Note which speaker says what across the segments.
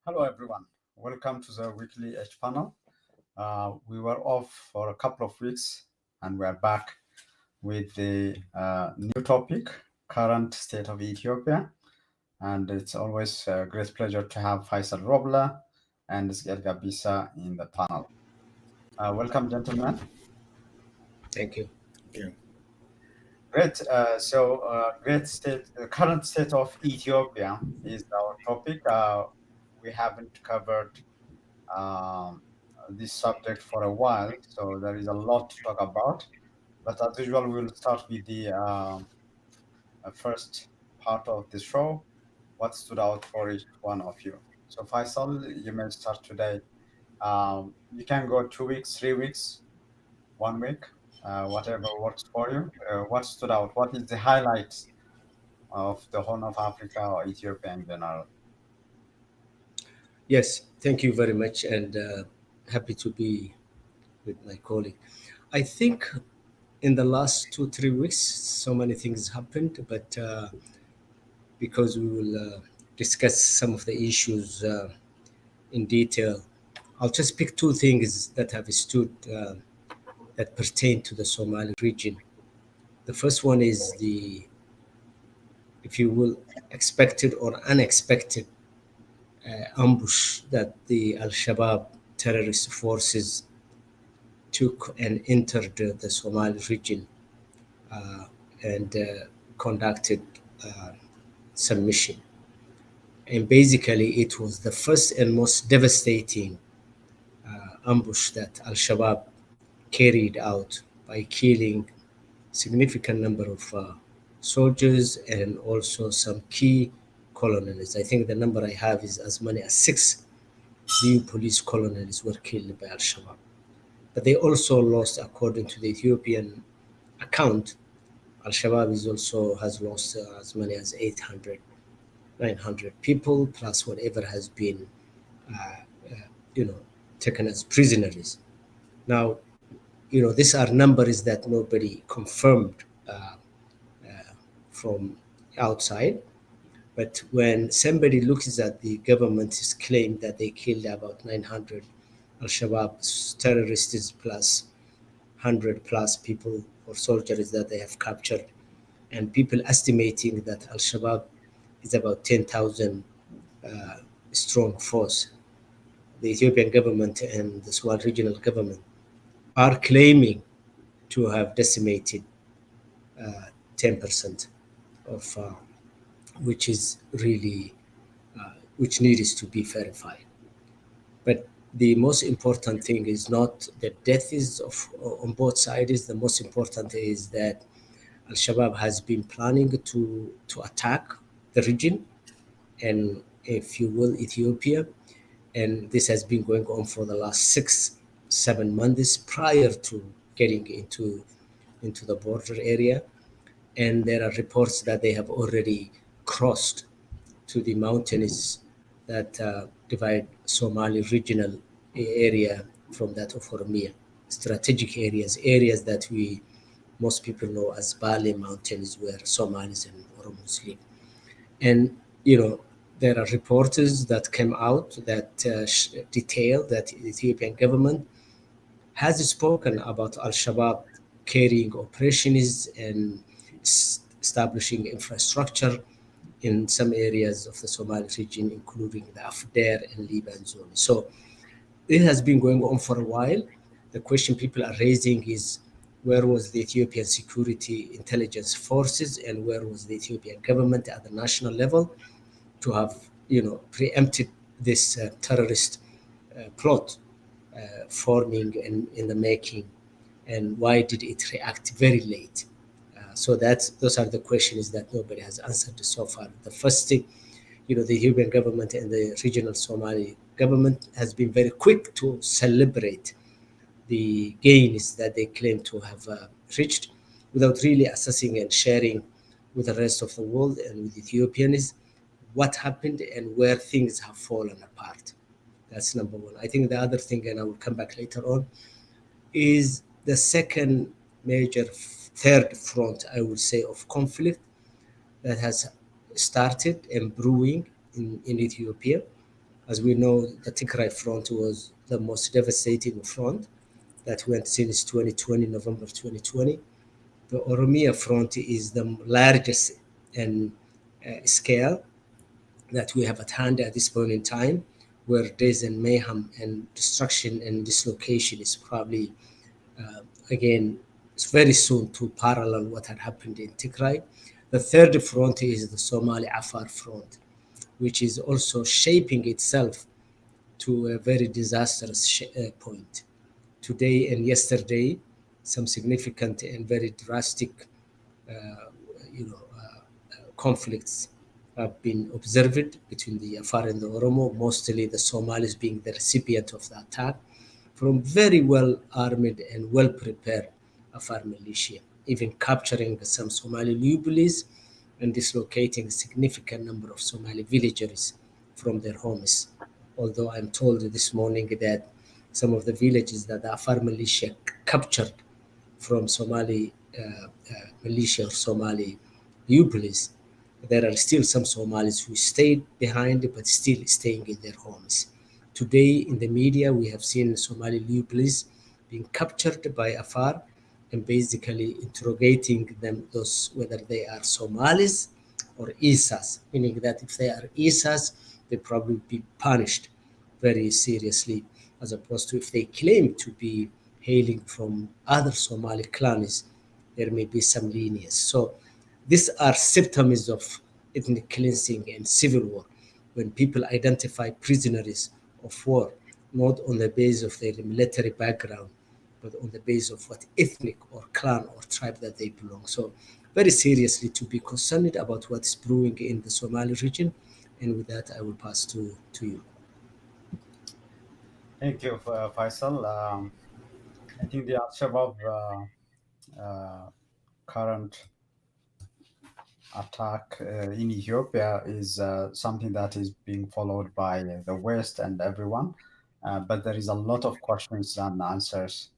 Speaker 1: Hello, everyone. Welcome to the weekly H panel. We were off for a couple of weeks and we're back with the new topic, current state of Ethiopia. And it's always a great pleasure to have Faisal Robla and Zgail Gabisa in the panel. Welcome, gentlemen.
Speaker 2: Thank you.
Speaker 1: Great. The current state of Ethiopia is our topic. We haven't covered um, this subject for a while, so there is a lot to talk about. But as usual, we'll start with the first part of the show. What stood out for each one of you? So Faisal, you may start today. You can go 2 weeks, 3 weeks, 1 week, whatever works for you. What stood out? What is the highlights of the Horn of Africa or Ethiopia in general?
Speaker 2: Yes, thank you very much, and happy to be with my colleague. I think in the last 2 3 weeks, so many things happened, but because we will discuss some of the issues in detail, I'll just pick two things that have stood that pertain to the Somali region. The first one is the, if you will, expected or unexpected ambush that the Al-Shabaab terrorist forces took and entered the Somali region and conducted some mission. And basically, it was the first and most devastating ambush that Al-Shabaab carried out by killing significant number of soldiers and also some key colonels. I think the number I have is as many as 6 new police colonels were killed by Al-Shabaab. But they also lost, according to the Ethiopian account, Al-Shabaab has lost as many as 800, 900 people, plus whatever has been, you know, taken as prisoners. Now, these are numbers that nobody confirmed from outside. But when somebody looks at the government's claim that they killed about 900 Al-Shabaab terrorists plus 100 plus people or soldiers that they have captured, and people estimating that Al-Shabaab is about 10,000 strong force, the Ethiopian government and the Somali regional government are claiming to have decimated 10% of which is really which needs to be verified. But the most important thing is not the death is of on both sides. The most important is that Al-Shabaab has been planning to attack the region and, if you will, Ethiopia, and this has been going on for the last 6 7 months prior to getting into the border area. And there are reports that they have already crossed to the mountains that divide Somali regional area from that of Oromia. Strategic areas that most people know as Bali Mountains, where Somalis and Oromos live. And there are reports that came out that detail that the Ethiopian government has spoken about Al-Shabaab carrying operations and establishing infrastructure in some areas of the Somali region, including the Afder and Liban zone. So it has been going on for a while. The question people are raising is, where was the Ethiopian security intelligence forces and where was the Ethiopian government at the national level to have, preempted this terrorist plot forming in the making, and why did it react very late? So those are the questions that nobody has answered so far. The first thing, the Ethiopian government and the regional Somali government has been very quick to celebrate the gains that they claim to have reached without really assessing and sharing with the rest of the world and with Ethiopians what happened and where things have fallen apart. That's number one. I think the other thing, and I will come back later on, is the second major, third front, I would say, of conflict that has started and brewing in Ethiopia. As we know, the Tigray front was the most devastating front that went since 2020, November of 2020. The Oromia front is the largest in scale that we have at hand at this point in time, where there's in mayhem and destruction and dislocation is probably, again, it's very soon to parallel what had happened in Tigray. The third front is the Somali Afar front, which is also shaping itself to a very disastrous point. Today and yesterday, some significant and very drastic, conflicts have been observed between the Afar and the Oromo, mostly the Somalis being the recipient of the attack, from very well armed and well prepared Afar militia, even capturing some Somali Libyans and dislocating a significant number of Somali villagers from their homes. Although I'm told this morning that some of the villages that the Afar militia captured from Somali militia or Somali Libyans, there are still some Somalis who stayed behind but still staying in their homes. Today in the media, we have seen Somali Libyans being captured by Afar and basically interrogating them, those whether they are Somalis or Isas, meaning that if they are Isas, they probably be punished very seriously, as opposed to if they claim to be hailing from other Somali clans, there may be some leniency. So these are symptoms of ethnic cleansing and civil war, when people identify prisoners of war, not on the basis of their military background, but on the basis of what ethnic or clan or tribe that they belong. So very seriously to be concerned about what's brewing in the Somali region. And with that, I will pass to you.
Speaker 1: Thank you, Faisal. I think the Al-Shabaab current attack in Ethiopia is something that is being followed by the West and everyone. But there is a lot of questions and answers,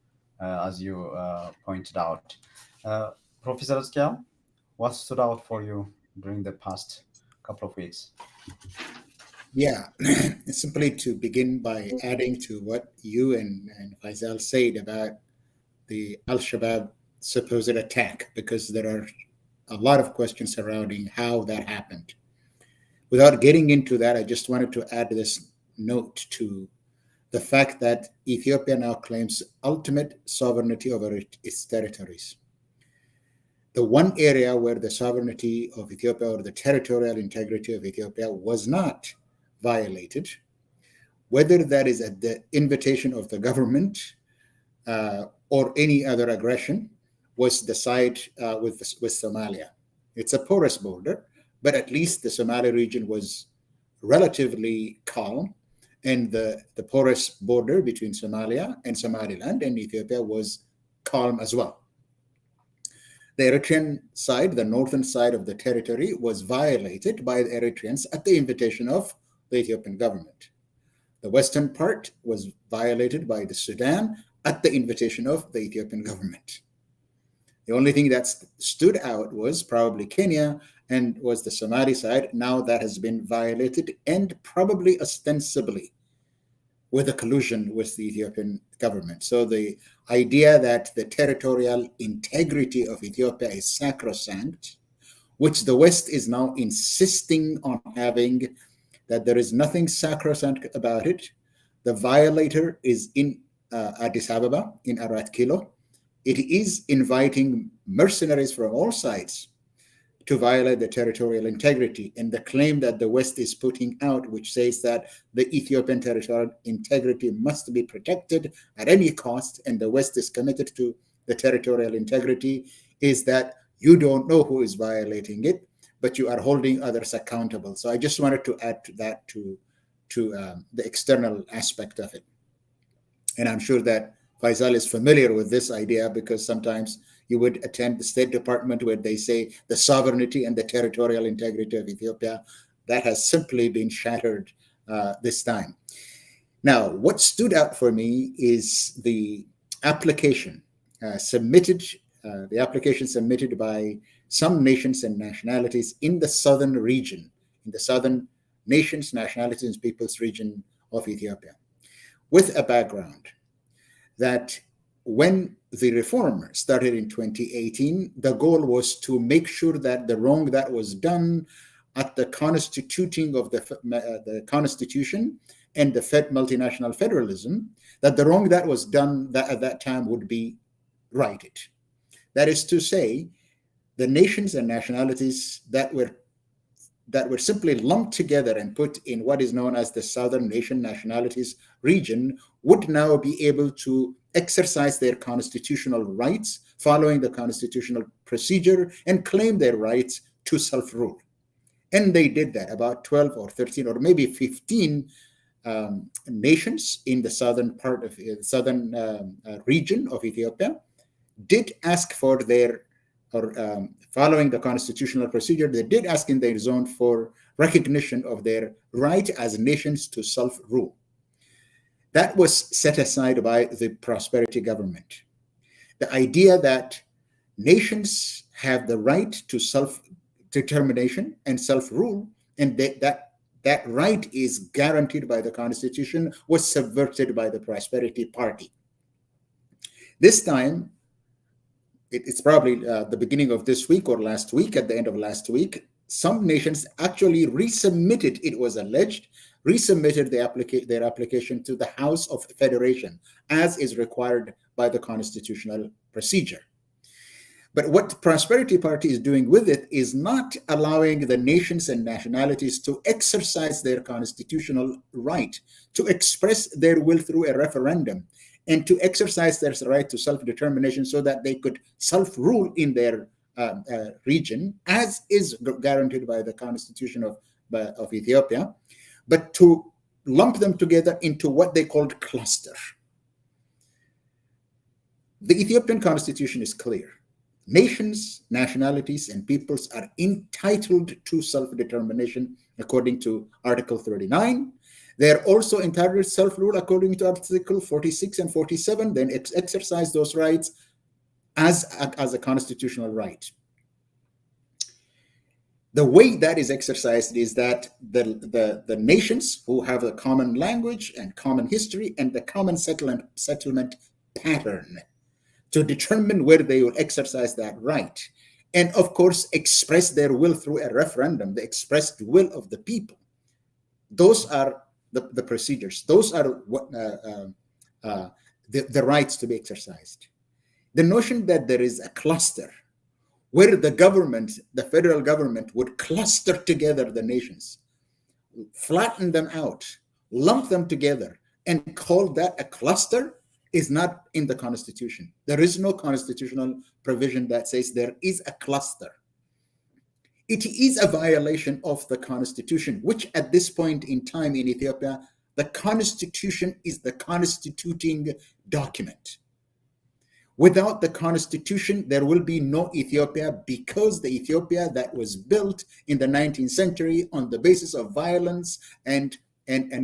Speaker 1: as you pointed out. Professor Eskel, what stood out for you during the past couple of weeks?
Speaker 3: Yeah, simply to begin by adding to what you and Faisal said about the Al-Shabaab supposed attack, because there are a lot of questions surrounding how that happened. Without getting into that, I just wanted to add this note to the fact that Ethiopia now claims ultimate sovereignty over its territories. The one area where the sovereignty of Ethiopia or the territorial integrity of Ethiopia was not violated, whether that is at the invitation of the government or any other aggression, was the side with Somalia. It's a porous border, but at least the Somali region was relatively calm, and the porous border between Somalia and Somaliland and Ethiopia was calm as well. The Eritrean side, the northern side of the territory, was violated by the Eritreans at the invitation of the Ethiopian government. The western part was violated by the Sudan at the invitation of the Ethiopian government. The only thing that stood out was probably Kenya and was the Somali side. Now that has been violated, and probably ostensibly with a collusion with the Ethiopian government. So the idea that the territorial integrity of Ethiopia is sacrosanct, which the West is now insisting on having, that there is nothing sacrosanct about it. The violator is in Addis Ababa, in Arat Kilo. It is inviting mercenaries from all sides to violate the territorial integrity. And the claim that the West is putting out, which says that the Ethiopian territorial integrity must be protected at any cost, and the West is committed to the territorial integrity, is that you don't know who is violating it, but you are holding others accountable. So I just wanted to add to that, to the external aspect of it. And I'm sure that Faisal is familiar with this idea, because sometimes you would attend the State Department where they say the sovereignty and the territorial integrity of Ethiopia. That has simply been shattered this time. Now, what stood out for me is the application submitted by some nations and nationalities in the southern region, in the southern nations, nationalities, and peoples region of Ethiopia, with a background that when the reform started in 2018, the goal was to make sure that the wrong that was done at the constituting of the constitution and the multinational federalism, that the wrong that was done at that time would be righted. That is to say, the nations and nationalities that were simply lumped together and put in what is known as the Southern Nation Nationalities region would now be able to exercise their constitutional rights following the constitutional procedure and claim their rights to self-rule. And they did that. About 12 or 13 or maybe 15 nations in the southern part of the southern region of Ethiopia did ask for their, or following the constitutional procedure, they did ask in their zone for recognition of their right as nations to self-rule. That was set aside by the prosperity government. The idea that nations have the right to self-determination and self-rule, and that right is guaranteed by the Constitution, was subverted by the Prosperity Party. This time, it's probably the beginning of this week or last week, at the end of last week, some nations actually resubmitted, it was alleged, resubmitted their application to the House of Federation, as is required by the constitutional procedure. But what the Prosperity Party is doing with it is not allowing the nations and nationalities to exercise their constitutional right, to express their will through a referendum, and to exercise their right to self-determination so that they could self-rule in their region, as is guaranteed by the Constitution of Ethiopia, but to lump them together into what they called cluster. The Ethiopian Constitution is clear. Nations, nationalities, and peoples are entitled to self-determination according to Article 39. They are also entitled to self-rule according to Article 46 and 47, then exercise those rights as a constitutional right. The way that is exercised is that the nations who have a common language and common history and the common settlement pattern to determine where they will exercise that right, and of course express their will through a referendum, the expressed will of the people. Those are the procedures. Those are what the rights to be exercised. The notion that there is a cluster where the government, the federal government, would cluster together the nations, flatten them out, lump them together, and call that a cluster is not in the Constitution. There is no constitutional provision that says there is a cluster. It is a violation of the Constitution, which at this point in time in Ethiopia, the Constitution is the constituting document. Without the Constitution, there will be no Ethiopia, because the Ethiopia that was built in the 19th century on the basis of violence and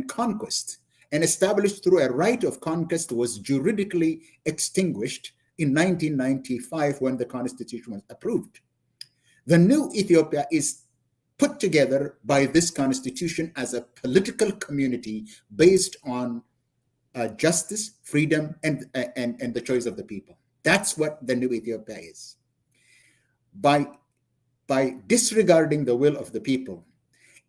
Speaker 3: conquest and established through a right of conquest was juridically extinguished in 1995 when the Constitution was approved. The new Ethiopia is put together by this Constitution as a political community based on justice, freedom, and the choice of the people. That's what the new Ethiopia is. By disregarding the will of the people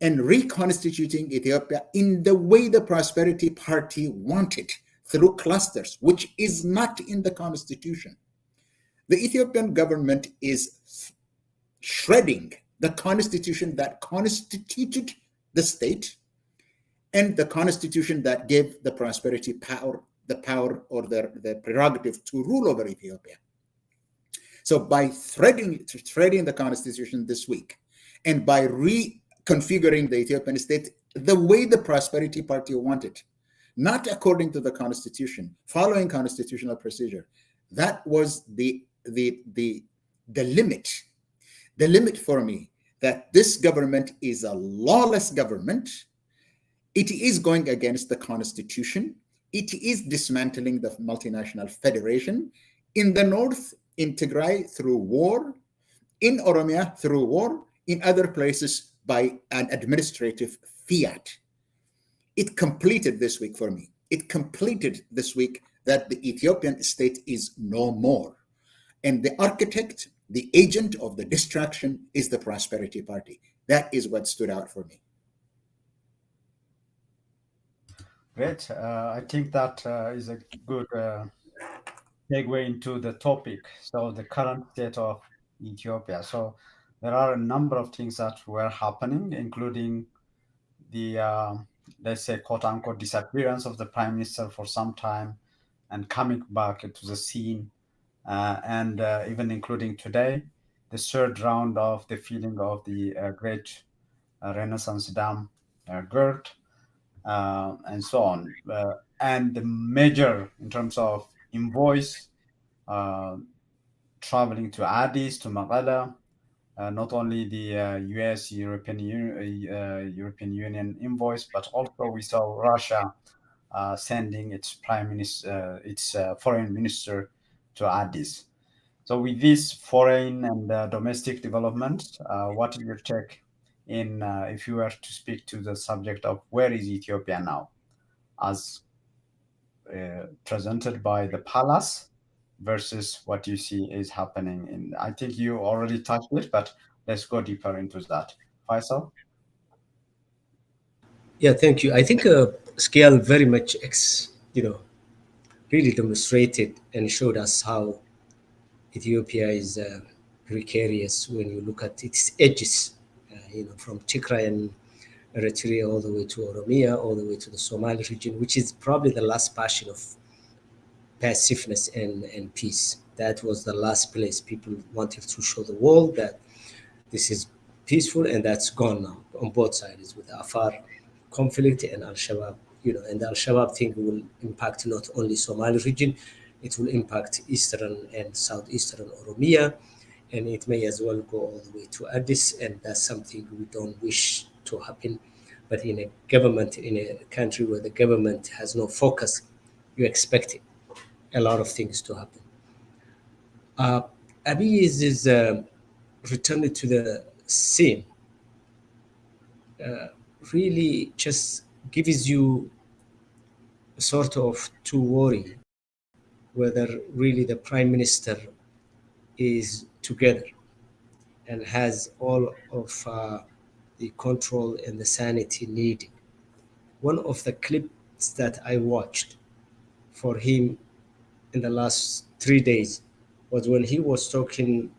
Speaker 3: and reconstituting Ethiopia in the way the Prosperity Party wanted, through clusters, which is not in the Constitution, the Ethiopian government is shredding the Constitution that constituted the state and the Constitution that gave the prosperity power, the power or the prerogative to rule over Ethiopia. So by threading the Constitution this week and by reconfiguring the Ethiopian state the way the Prosperity Party wanted, not according to the Constitution, following constitutional procedure, that was the limit. The limit for me, that this government is a lawless government. It is going against the Constitution. It is dismantling the multinational federation. In the north, in Tigray, through war. In Oromia, through war. In other places, by an administrative fiat. It completed this week for me. It completed this week that the Ethiopian state is no more. And the architect, the agent of the destruction is the Prosperity Party. That is what stood out for me.
Speaker 1: Great. I think that is a good segue into the topic. So the current state of Ethiopia. So there are a number of things that were happening, including the let's say quote unquote disappearance of the prime minister for some time and coming back into the scene, and even including today the third round of the filling of the great Renaissance Dam GERD, and so on, and the major in terms of invoice traveling to Addis, to Maqala, not only the US European Union invoice, but also we saw Russia sending its prime minister, its foreign minister to Addis. So with this foreign and domestic development, what is your take in if you were to speak to the subject of where is Ethiopia now, as presented by the palace versus what you see is happening in, I think you already touched it, but let's go deeper into that. Faisal?
Speaker 2: Yeah, thank you. I think scale very much, really demonstrated and showed us how Ethiopia is precarious when you look at its edges, from Tigray and Eritrea all the way to Oromia, all the way to the Somali region, which is probably the last bastion of passiveness and peace. That was the last place people wanted to show the world that this is peaceful, and that's gone now on both sides with Afar conflict and Al-Shabaab. And the Al-Shabaab thing will impact not only Somali region, it will impact eastern and southeastern Oromia, and it may as well go all the way to Addis, and that's something we don't wish to happen. But in a country where the government has no focus, you expect a lot of things to happen. Abiy is returned to the scene, really just gives you a sort of to worry whether really the prime minister is together and has all of the control and the sanity needed. One of the clips that I watched for him in the last 3 days was when he was talking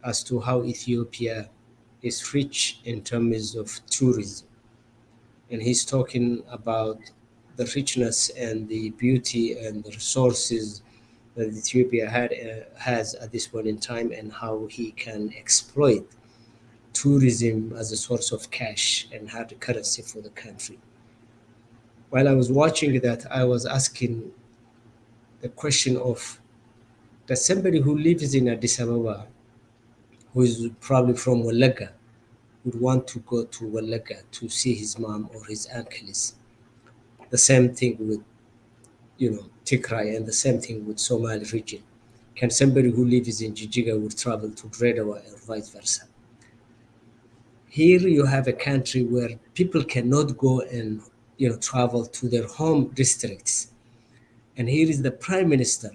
Speaker 2: as to how Ethiopia is rich in terms of tourism. And he's talking about the richness and the beauty and the resources that Ethiopia has at this point in time, and how he can exploit tourism as a source of cash and hard currency for the country. While I was watching that, I was asking the question of, does somebody who lives in Addis Ababa, who is probably from Walaga, would want to go to Walaga to see his mom or his uncles? The same thing with, Tigray, and the same thing with Somali region. Can somebody who lives in Jijiga would travel to Dredawa or vice versa? Here you have a country where people cannot go and travel to their home districts. And here is the prime minister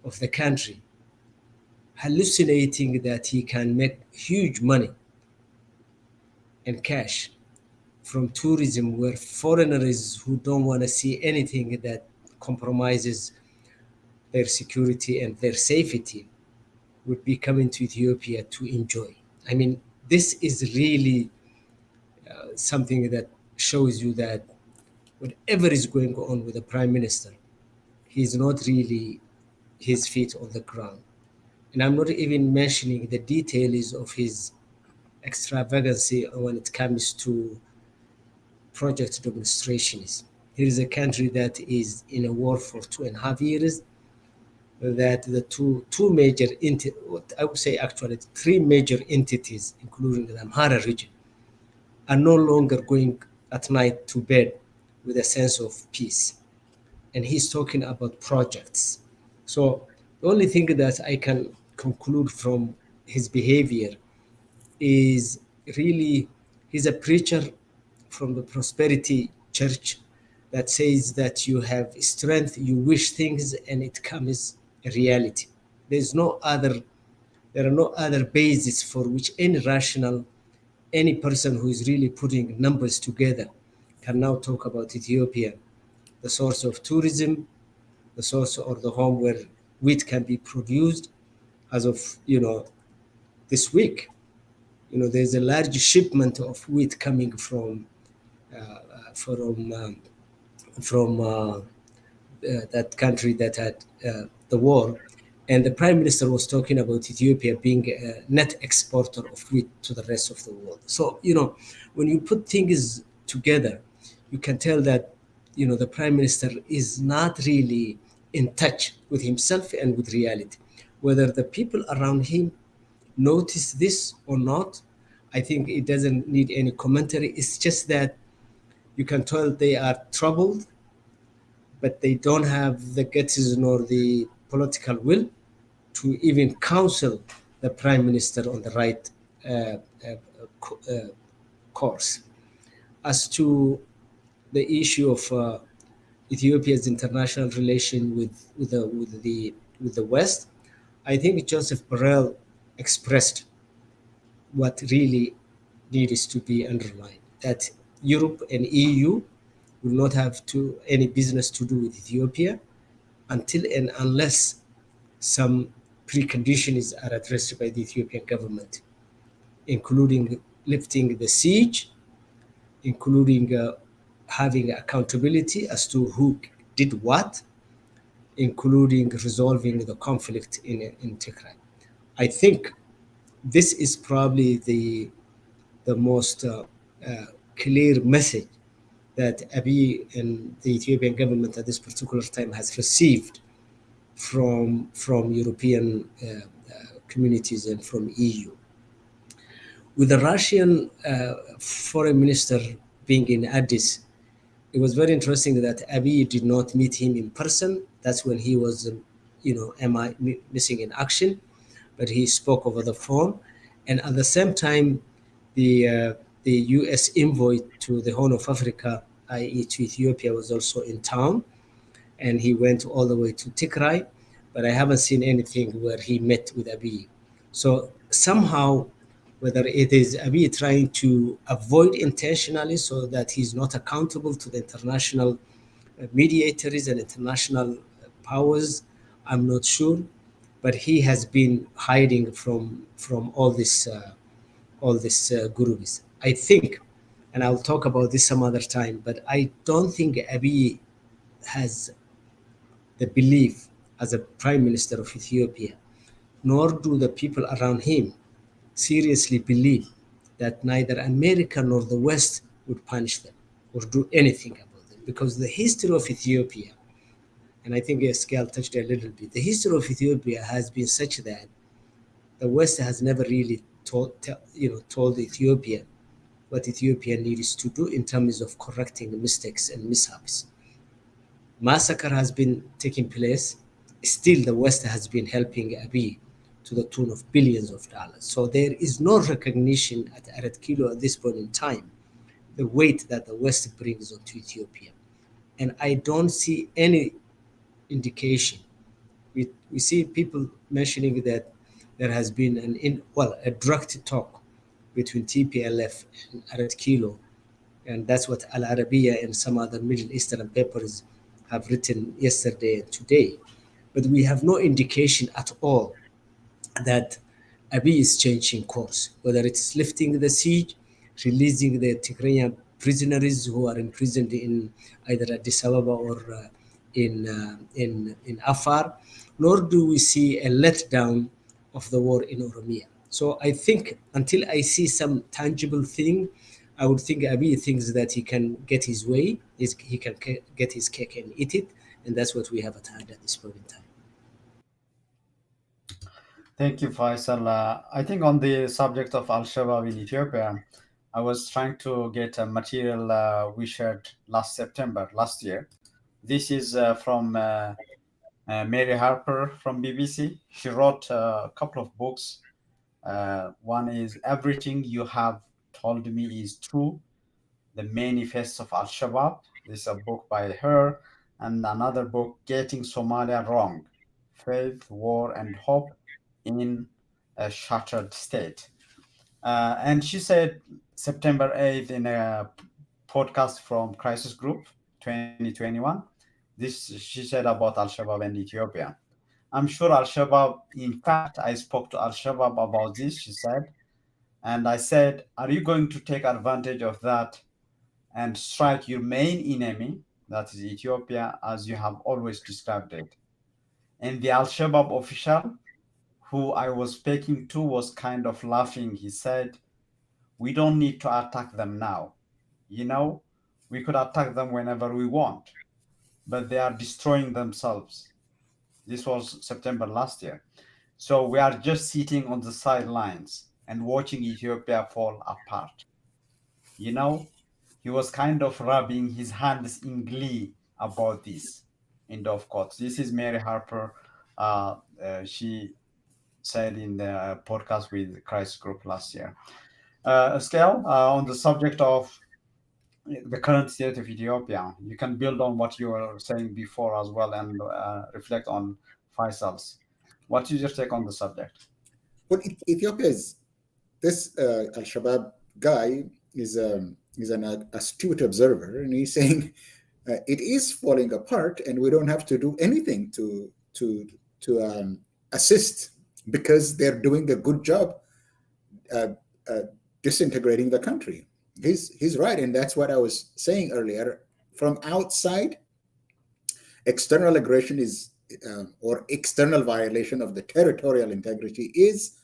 Speaker 2: of the country hallucinating that he can make huge money and cash from tourism, where foreigners who don't want to see anything that compromises their security and their safety would be coming to Ethiopia to enjoy. I mean, this is really something that shows you that whatever is going on with the prime minister, he's not really his feet on the ground. And I'm not even mentioning the details of his extravagancy when it comes to project demonstrations. Here is a country that is in a war for 2.5 years, that the two major I would say actually 3 major entities, including the Amhara region, are no longer going at night to bed with a sense of peace. And he's talking about projects. So the only thing that I can conclude from his behavior is really he's a preacher the prosperity church that says that you have strength, you wish things, and it comes a reality. There are no other basis for which any person who is really putting numbers together can now talk about Ethiopia, the source of tourism, the source or the home where wheat can be produced. As of this week, there's a large shipment of wheat coming from from um, that country that had the war, and the prime minister was talking about Ethiopia being a net exporter of wheat to the rest of the world. So when you put things together, you can tell that the prime minister is not really in touch with himself and with reality. Whether the people around him notice this or not, I think it doesn't need any commentary. It's just that you can tell they are troubled, but they don't have the guts nor the political will to even counsel the prime minister on the right uh, uh, course. As to the issue of Ethiopia's international relation with the West, I think Joseph Borrell expressed what really needs to be underlined, that Europe and EU will not have any business to do with Ethiopia until and unless some preconditions are addressed by the Ethiopian government, including lifting the siege, including having accountability as to who did what, including resolving the conflict in Tigray. I think this is probably the most clear message that Abiy and the Ethiopian government at this particular time has received from European communities and from EU. With the Russian foreign minister being in Addis, it was very interesting that Abiy did not meet him in person. That's when he was, missing in action, but he spoke over the phone. And at the same time, the U.S. envoy to the Horn of Africa, i.e. to Ethiopia, was also in town, and he went all the way to Tigray, but I haven't seen anything where he met with Abiy. So somehow, whether it is Abiy trying to avoid intentionally so that he's not accountable to the international mediators and international powers, I'm not sure, but he has been hiding from all this groups. I think, and I'll talk about this some other time, but I don't think Abiy has the belief as a prime minister of Ethiopia, nor do the people around him seriously believe that neither America nor the West would punish them or do anything about them. Because the history of Ethiopia, and I think Escal touched a little bit, the history of Ethiopia has been such that the West has never really told Ethiopia what Ethiopia needs to do in terms of correcting the mistakes and mishaps. Massacre has been taking place. Still, the West has been helping Abiy to the tune of billions of dollars. So there is no recognition at Aret Kilo at this point in time, the weight that the West brings onto Ethiopia. And I don't see any indication. We see people mentioning that there has been a direct talk between TPLF and Aret Kilo, and that's what Al Arabiya and some other Middle Eastern papers have written yesterday and today. But we have no indication at all that Abiy is changing course, whether it's lifting the siege, releasing the Tigrayan prisoners who are imprisoned in either Addis Ababa or in Afar, nor do we see a letdown of the war in Oromia. So I think until I see some tangible thing, I would think Abiy thinks that he can get his way, he can get his cake and eat it, and that's what we have at hand at this point in time.
Speaker 1: Thank you, Faisal. I think on the subject of Al-Shabaab in Ethiopia, I was trying to get a material we shared last year. This is from Mary Harper from BBC. She wrote a couple of books. One is Everything You Have Told Me Is True. The Manifest of Al-Shabaab. This is a book by her, and another book, Getting Somalia Wrong, Faith, War, and Hope in a Shattered State. And she said September 8th in a podcast from Crisis Group 2021, she said about Al-Shabaab and Ethiopia. I'm sure Al-Shabaab, in fact, I spoke to Al-Shabaab about this, she said, and I said, are you going to take advantage of that and strike your main enemy, that is Ethiopia, as you have always described it? And the Al-Shabaab official who I was speaking to was kind of laughing. He said, we don't need to attack them now. You know, we could attack them whenever we want, but they are destroying themselves. This was September last year. So we are just sitting on the sidelines and watching Ethiopia fall apart. You know, he was kind of rubbing his hands in glee about this. End of quotes. This is Mary Harper. She said in the podcast with Christ Group last year. Scale, on the subject of the current state of Ethiopia, you can build on what you were saying before as well and reflect on Faisal's. What is your take on the subject?
Speaker 3: Well, Ethiopia is, this Al-Shabaab guy is an astute observer, and he's saying it is falling apart, and we don't have to do anything to assist, because they're doing a good job disintegrating the country. He's right, and that's what I was saying earlier. From outside, external aggression is or external violation of the territorial integrity is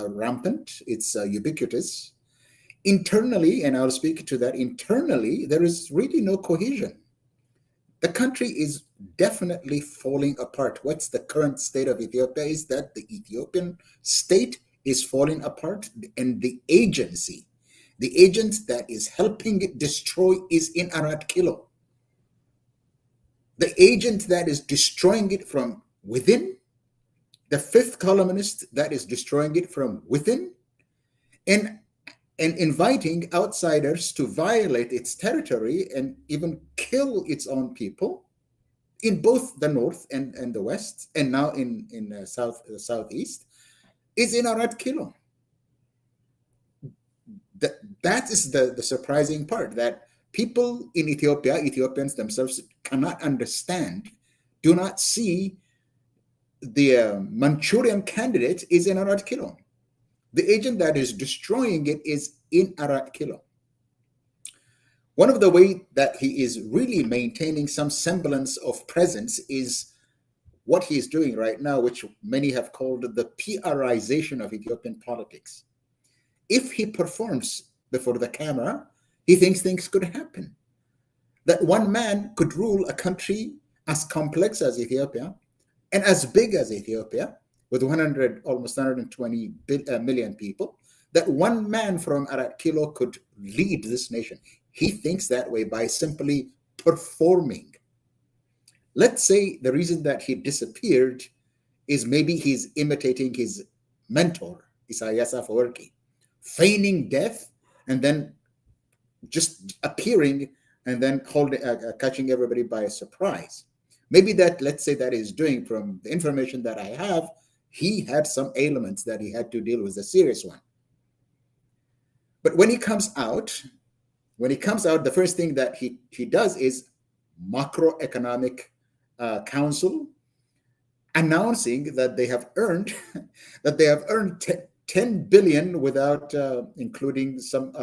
Speaker 3: rampant. It's ubiquitous. Internally, and I'll speak to that, internally, there is really no cohesion. The country is definitely falling apart. What's the current state of Ethiopia is that the Ethiopian state is falling apart, and the agent that is helping it destroy is in Arat Kilo. The agent that is destroying it from within, the fifth columnist that is destroying it from within, and inviting outsiders to violate its territory and even kill its own people in both the north and the west, and now in southeast, is in Arat Kilo. That is the surprising part, that people in Ethiopia, Ethiopians themselves, cannot understand, do not see the Manchurian candidate is in Arat Kilo. The agent that is destroying it is in Arat Kilo. One of the ways that he is really maintaining some semblance of presence is what he is doing right now, which many have called the PRization of Ethiopian politics. If he performs before the camera, he thinks things could happen. That one man could rule a country as complex as Ethiopia and as big as Ethiopia, with almost 120 million people, that one man from Arat Kilo could lead this nation. He thinks that way by simply performing. Let's say the reason that he disappeared is maybe he's imitating his mentor, Isaias Afwerki, feigning death and then just appearing and then catching everybody by surprise. Maybe that, let's say that is doing, from the information that I have, he had some ailments that he had to deal with, a serious one. But when he comes out, the first thing that he does is macroeconomic council, announcing that they have earned 10 billion without including some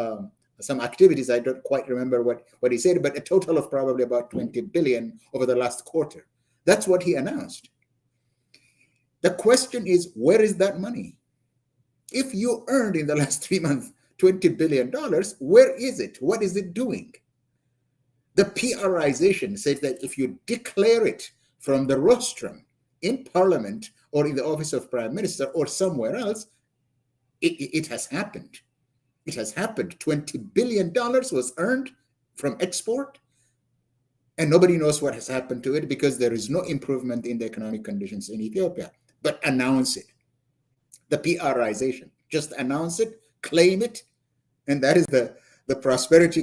Speaker 3: activities. I don't quite remember what he said, but a total of probably about 20 billion over the last quarter. That's what he announced. The question is, where is that money? If you earned in the last 3 months $20 billion, where is it? What is it doing? The PRization says that if you declare it from the rostrum in parliament or in the office of prime minister or somewhere else, it has happened. It has happened. $20 billion was earned from export, and nobody knows what has happened to it because there is no improvement in the economic conditions in Ethiopia. But announce it. The PRization. Just announce it, claim it, and that is The prosperity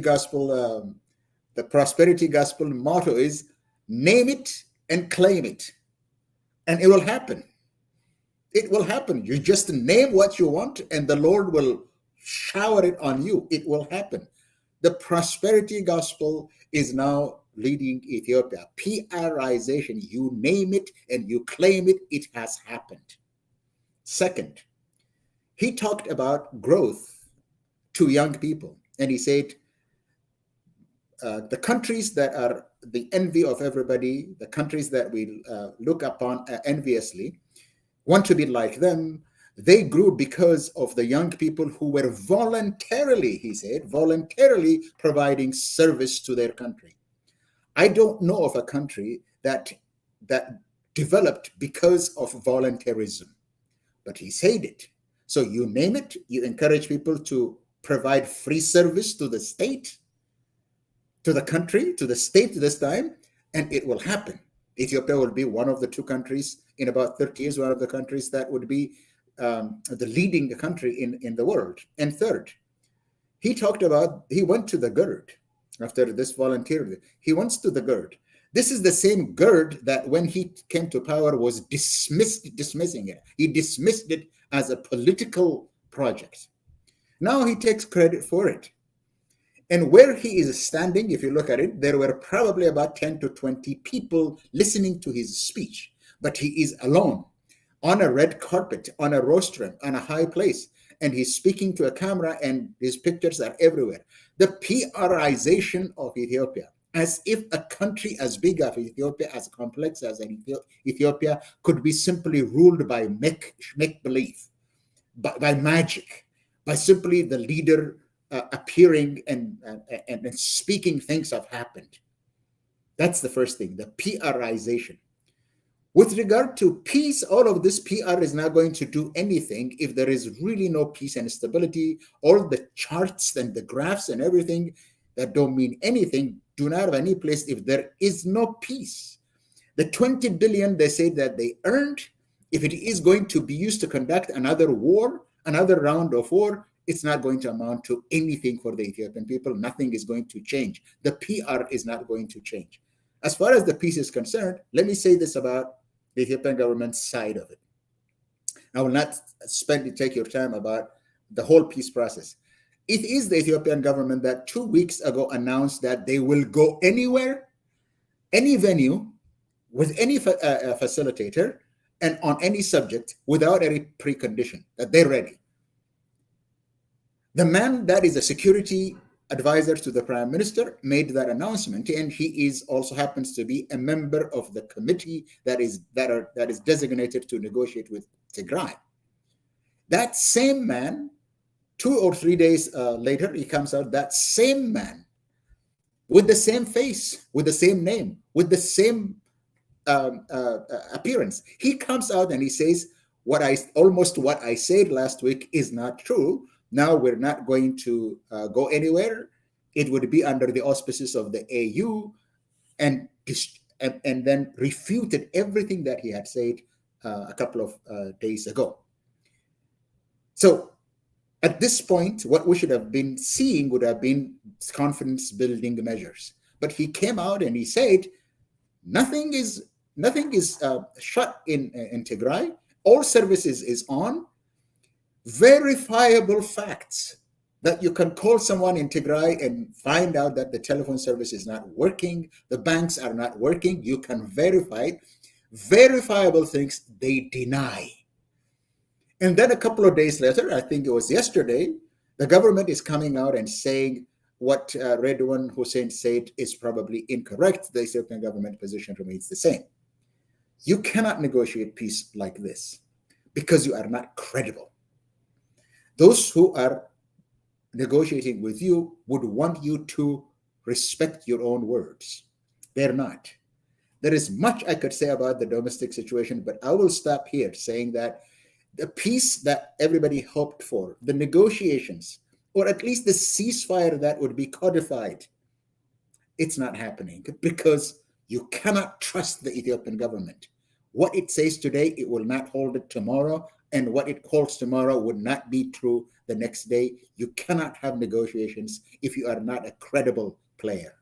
Speaker 3: gospel motto is name it and claim it, and it will happen. It will happen. You just name what you want, and the Lord will shower it on you. It will happen. The prosperity gospel is now leading Ethiopia. PRization, you name it and you claim it, it has happened. Second, he talked about growth to young people, and he said, the countries that are the envy of everybody, the countries that we look upon enviously, want to be like them. They grew because of the young people who were voluntarily, he said, voluntarily providing service to their country. I don't know of a country that developed because of voluntarism, but he said it. So you name it, you encourage people to provide free service to the state, to the country, to the state this time, and it will happen. Ethiopia will be one of the two countries in about 30 years, one of the countries that would be the leading country in the world. And third, he talked about, he went to the GERD after this volunteer. He went to the GERD. This is the same GERD that when he came to power was dismissing it. He dismissed it as a political project. Now he takes credit for it. And where he is standing, if you look at it, there were probably about 10 to 20 people listening to his speech, but he is alone on a red carpet, on a rostrum, on a high place, and he's speaking to a camera and his pictures are everywhere. The PRization of Ethiopia, as if a country as big as Ethiopia, as complex as Ethiopia, could be simply ruled by make-believe, by magic, by simply the leader appearing and speaking things have happened. That's the first thing, the PRization. With regard to peace, all of this PR is not going to do anything if there is really no peace and stability. All the charts and the graphs and everything that don't mean anything do not have any place if there is no peace. The 20 billion they say that they earned, if it is going to be used to conduct another war, another round of war, it's not going to amount to anything for the Ethiopian people. Nothing is going to change. The PR is not going to change. As far as the peace is concerned, let me say this about the Ethiopian government's side of it. I will not take your time about the whole peace process. It is the Ethiopian government that 2 weeks ago announced that they will go anywhere, any venue, with any facilitator, and on any subject without any precondition, that they're ready. The man that is a security advisor to the prime minister made that announcement, and he is also happens to be a member of the committee that is designated to negotiate with Tigray. That same man, 2 or 3 days later, he comes out, that same man, with the same face, with the same name, with the same appearance, he comes out and he says, what I said last week is not true. Now we're not going to go anywhere. It would be under the auspices of the AU, and then refuted everything that he had said a couple of days ago. So at this point, what we should have been seeing would have been confidence building measures. But he came out and he said, nothing is shut in Tigray. All services is on. Verifiable facts that you can call someone in Tigray and find out that the telephone service is not working, the banks are not working. You can verify it. Verifiable things they deny. And then a couple of days later, I think it was yesterday, the government is coming out and saying what Redwan Hussein said is probably incorrect. The Ethiopian government position remains the same. You cannot negotiate peace like this because you are not credible. Those who are negotiating with you would want you to respect your own words. They're not. There is much I could say about the domestic situation, but I will stop here saying that the peace that everybody hoped for, the negotiations, or at least the ceasefire that would be codified, it's not happening because you cannot trust the Ethiopian government. What it says today, it will not hold it tomorrow. And what it calls tomorrow would not be true the next day. You cannot have negotiations if you are not a credible player.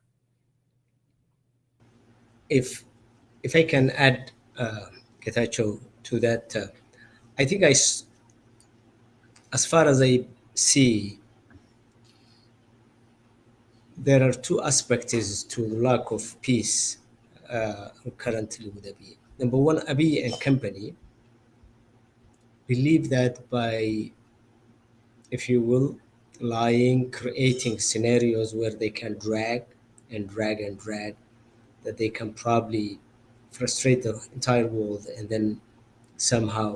Speaker 2: If I can add, Getachew, to that, I think as far as I see, there are two aspects to lack of peace currently with Abiy. Number one, Abiy and company believe that by, if you will, lying, creating scenarios where they can drag and drag and drag, that they can probably frustrate the entire world and then somehow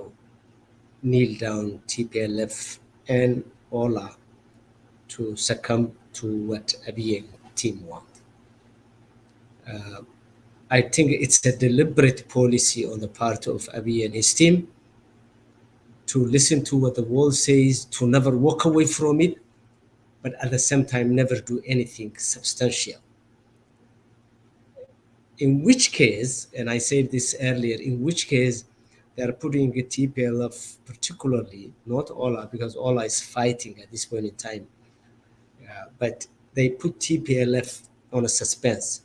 Speaker 2: kneel down TPLF and Ola to succumb to what Abiy and team want. I think it's a deliberate policy on the part of Abiy and his team to listen to what the world says, to never walk away from it, but at the same time never do anything substantial. In which case, and I said this earlier, in which case they are putting a TPLF, particularly, not Ola, because Ola is fighting at this point in time, but they put TPLF on a suspense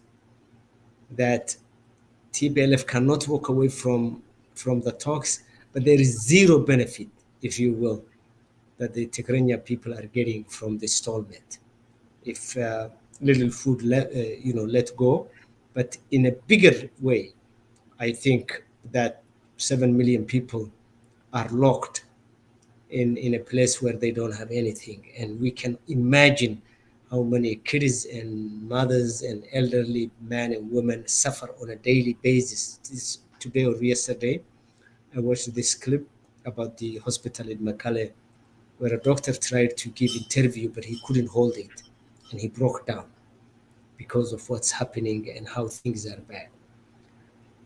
Speaker 2: that TPLF cannot walk away from the talks, but there is zero benefit, if you will, that the Tigrinya people are getting from the stalemate. If little food let go, but in a bigger way, I think that 7 million people are locked in a place where they don't have anything. And we can imagine how many kids and mothers and elderly men and women suffer on a daily basis. Today or yesterday, I watched this clip about the hospital in Makale where a doctor tried to give interview, but he couldn't hold it. And he broke down because of what's happening and how things are bad.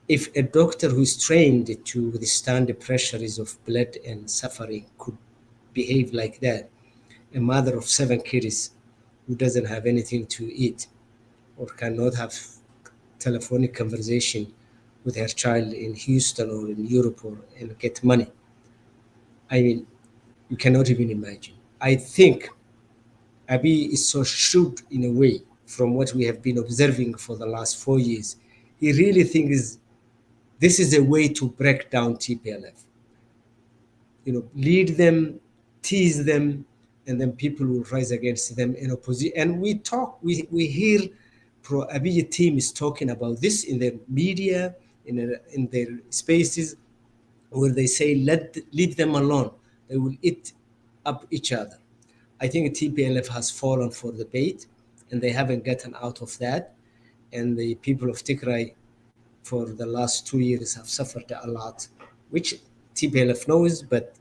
Speaker 2: If a doctor who's trained to withstand the pressures of blood and suffering could behave like that, a mother of 7 kids who doesn't have anything to eat or cannot have telephonic conversation with her child in Houston or in Europe or and get money, I mean, you cannot even imagine. I think Abiy is so shrewd in a way from what we have been observing for the last 4 years. He really thinks this is a way to break down TPLF. Lead them, tease them, and then people will rise against them in opposition. And we hear pro-Abiy team is talking about this in their media, in their spaces, where they say, leave them alone. They will eat up each other. I think TPLF has fallen for the bait, and they haven't gotten out of that. And the people of Tigray for the last 2 years have suffered a lot, which TPLF knows, but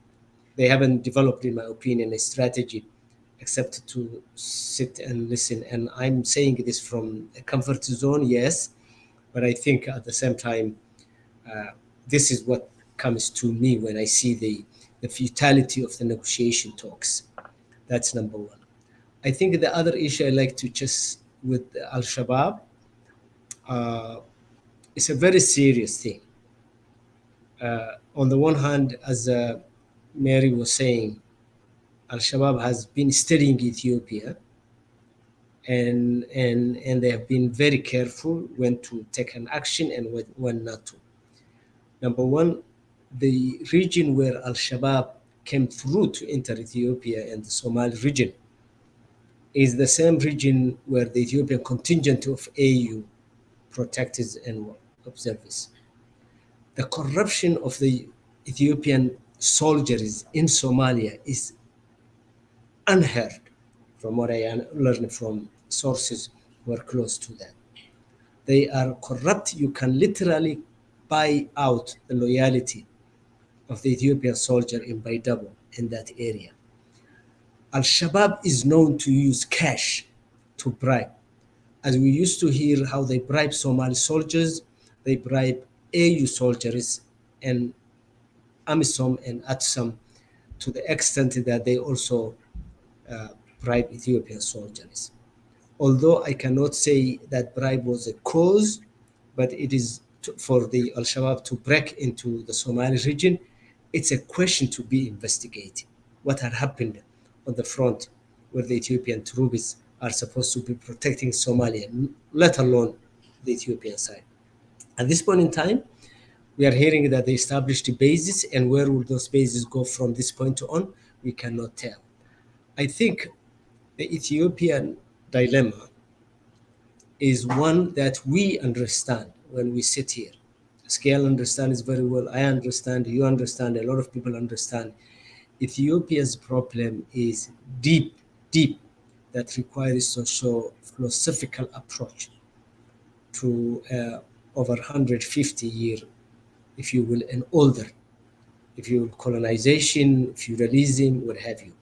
Speaker 2: they haven't developed, in my opinion, a strategy except to sit and listen. And I'm saying this from a comfort zone, yes, but I think at the same time, this is what comes to me when I see the futility of the negotiation talks. That's number one. I think the other issue I like to just with Al-Shabaab, it's a very serious thing. On the one hand, as Mary was saying, Al-Shabaab has been studying Ethiopia, and they have been very careful when to take an action and when not to. Number one, the region where Al-Shabaab came through to enter Ethiopia and the Somali region is the same region where the Ethiopian contingent of AU protects and observes. The corruption of the Ethiopian soldiers in Somalia is unheard, from what I learned from sources who are close to that. They are corrupt. You can literally buy out the loyalty of the Ethiopian soldier in Baydabo in that area. Al-Shabaab is known to use cash to bribe. As we used to hear how they bribe Somali soldiers, they bribe AU soldiers and AMISOM and ATSAM to the extent that they also bribe Ethiopian soldiers. Although I cannot say that bribe was a cause, but it is for the Al-Shabaab to break into the Somali region, it's a question to be investigated. What had happened on the front where the Ethiopian troops are supposed to be protecting Somalia, let alone the Ethiopian side. At this point in time, we are hearing that they established the bases, and where will those bases go from this point on? We cannot tell. I think the Ethiopian dilemma is one that we understand when we sit here. Scale understands very well. I understand. You understand. A lot of people understand. Ethiopia's problem is deep, deep, that requires a philosophical approach to over 150-year, if you will, and older, if you will, colonization, feudalism, what have you.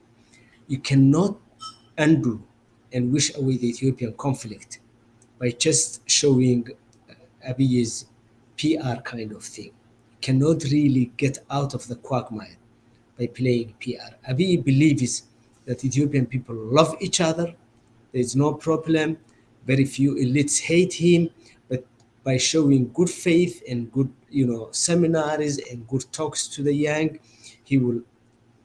Speaker 2: You cannot undo and wish away the Ethiopian conflict by just showing Abiy's PR kind of thing. You cannot really get out of the quagmire by playing PR. Abiy believes that Ethiopian people love each other. There's no problem. Very few elites hate him, but by showing good faith and good, seminars and good talks to the young, he will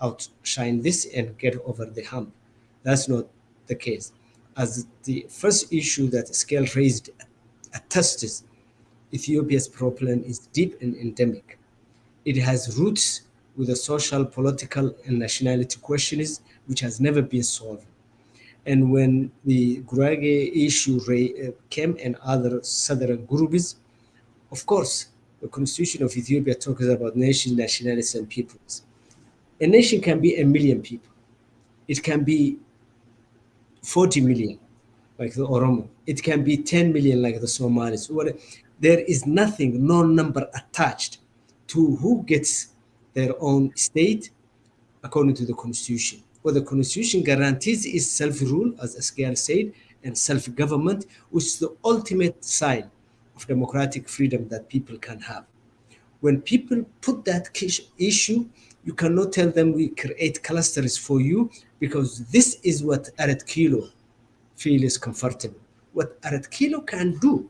Speaker 2: outshine this and get over the hump. That's not the case. As the first issue that Scale raised attests, Ethiopia's problem is deep and endemic. It has roots with the social, political, and nationality questions, which has never been solved. And when the Gurage issue came and other southern groups, of course, the constitution of Ethiopia talks about nations, nationalities, and peoples. A nation can be 1 million people. It can be 40 million, like the Oromo. It can be 10 million, like the Somalis. There is nothing, no number attached to who gets their own state according to the constitution. What the constitution guarantees is self-rule, as Asgal said, and self-government, which is the ultimate sign of democratic freedom that people can have. When people put that issue, you cannot tell them we create clusters for you, because this is what Aret Kilo feels comfortable. What Aret Kilo can do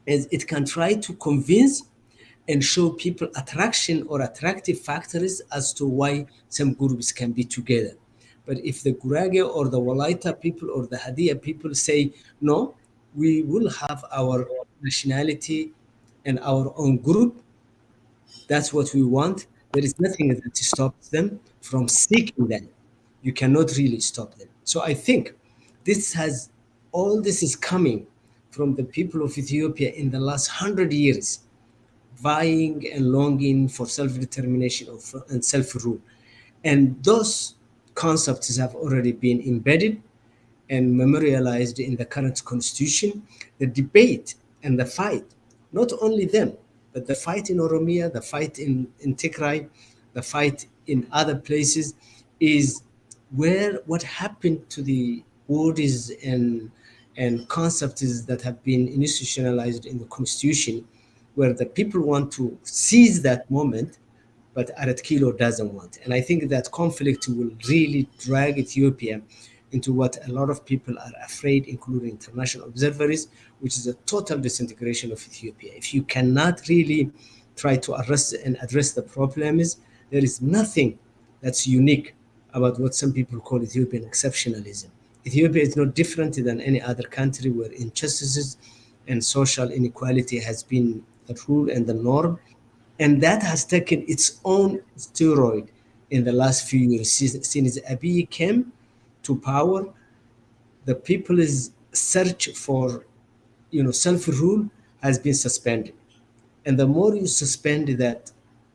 Speaker 2: is it can try to convince and show people attraction or attractive factors as to why some groups can be together. But if the Gurage or the Walaita people or the Hadia people say, no, we will have our nationality and our own group, that's what we want, there is nothing that stops them from seeking that. You cannot really stop them. So I think all this is coming from the people of Ethiopia in the last 100 years, vying and longing for self-determination and self-rule. And those concepts have already been embedded and memorialized in the current constitution. The debate and the fight, not only them, but the fight in Oromia, the fight in Tigray, the fight in other places, is what happened to the words and concepts that have been institutionalized in the constitution, where the people want to seize that moment, but Aret Kilo doesn't want. And I think that conflict will really drag Ethiopia into what a lot of people are afraid, including international observers, which is a total disintegration of Ethiopia. If you cannot really try to arrest and address the problems, there is nothing that's unique about what some people call Ethiopian exceptionalism. Ethiopia is no different than any other country where injustices and social inequality has been the rule and the norm. And that has taken its own steroid in the last few years. Since Abiy came to power, the people's search for self-rule has been suspended. And the more you suspend that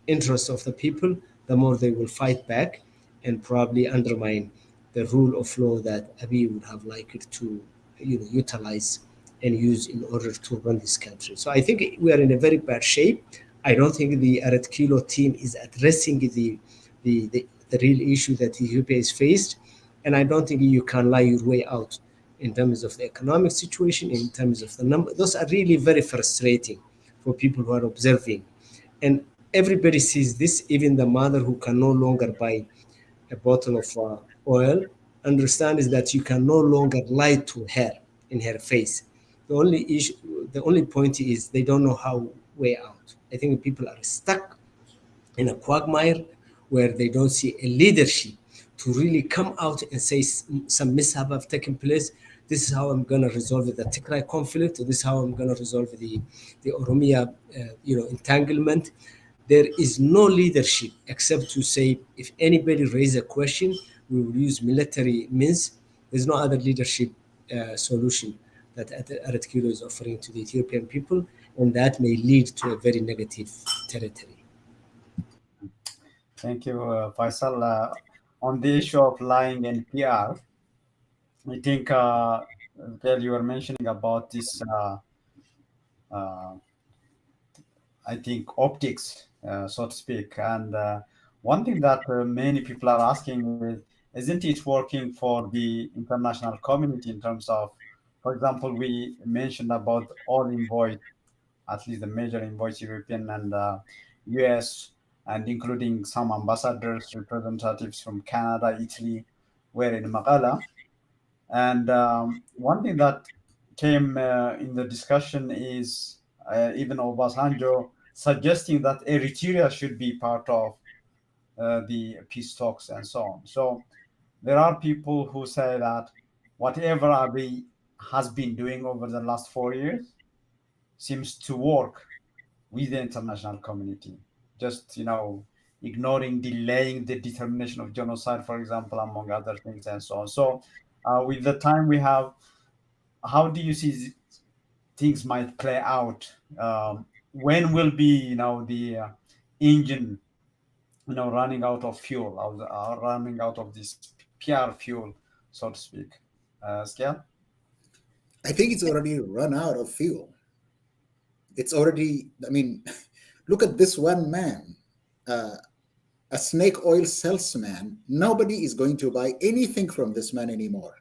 Speaker 2: interest of the people, the more they will fight back and probably undermine the rule of law that Abiy would have liked to utilize and use in order to run this country. So I think we are in a very bad shape. I don't think the Aret Kilo team is addressing the real issue that Ethiopia is faced. And I don't think you can lie your way out in terms of the economic situation, in terms of the number. Those are really very frustrating for people who are observing. And everybody sees this, even the mother who can no longer buy a bottle of oil understands that you can no longer lie to her in her face. The only point is they don't know how way out. I think people are stuck in a quagmire where they don't see a leadership to really come out and say some mishap have taken place. This is how I'm going to resolve the Tigray conflict, or this is how I'm going to resolve the Oromia, entanglement. There is no leadership except to say, if anybody raises a question, we will use military means. There's no other leadership solution that Aret Kilo is offering to the Ethiopian people, and that may lead to a very negative territory.
Speaker 1: Thank you, Faisal. On the issue of lying and PR, I think, Gail, you were mentioning about this, I think, optics, so to speak. And one thing that many people are asking is, isn't it working for the international community in terms of, for example, we mentioned about all envoy, at least the major envoys, European and US, and including some ambassadors, representatives from Canada, Italy, were in Magala. And one thing that came in the discussion is even Obasanjo suggesting that Eritrea should be part of the peace talks and so on. So there are people who say that whatever Abiy has been doing over the last 4 years seems to work with the international community, just ignoring, delaying the determination of genocide, for example, among other things and so on. So with the time we have, how do you see things might play out? When will be the engine running out of fuel, running out of this PR fuel, so to speak? Scale?
Speaker 3: I think it's already run out of fuel. It's already, look at this one man, a snake oil salesman. Nobody is going to buy anything from this man anymore.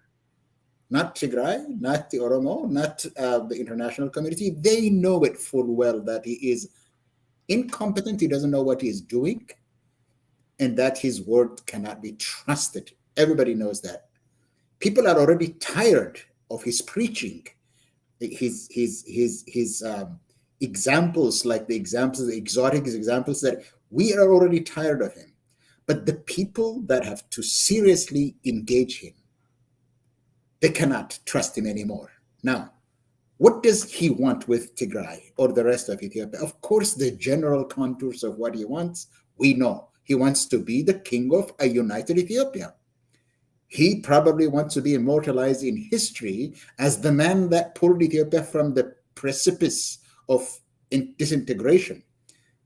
Speaker 3: Not Tigray, not the Oromo, not the international community. They know it full well that he is incompetent, he doesn't know what he is doing, and that his word cannot be trusted. Everybody knows that. People are already tired of his preaching. His examples, like the exotic examples, that we are already tired of him. But the people that have to seriously engage him, they cannot trust him anymore. Now, what does he want with Tigray or the rest of Ethiopia? Of course, the general contours of what he wants, we know. He wants to be the king of a united Ethiopia. He probably wants to be immortalized in history as the man that pulled Ethiopia from the precipice of disintegration.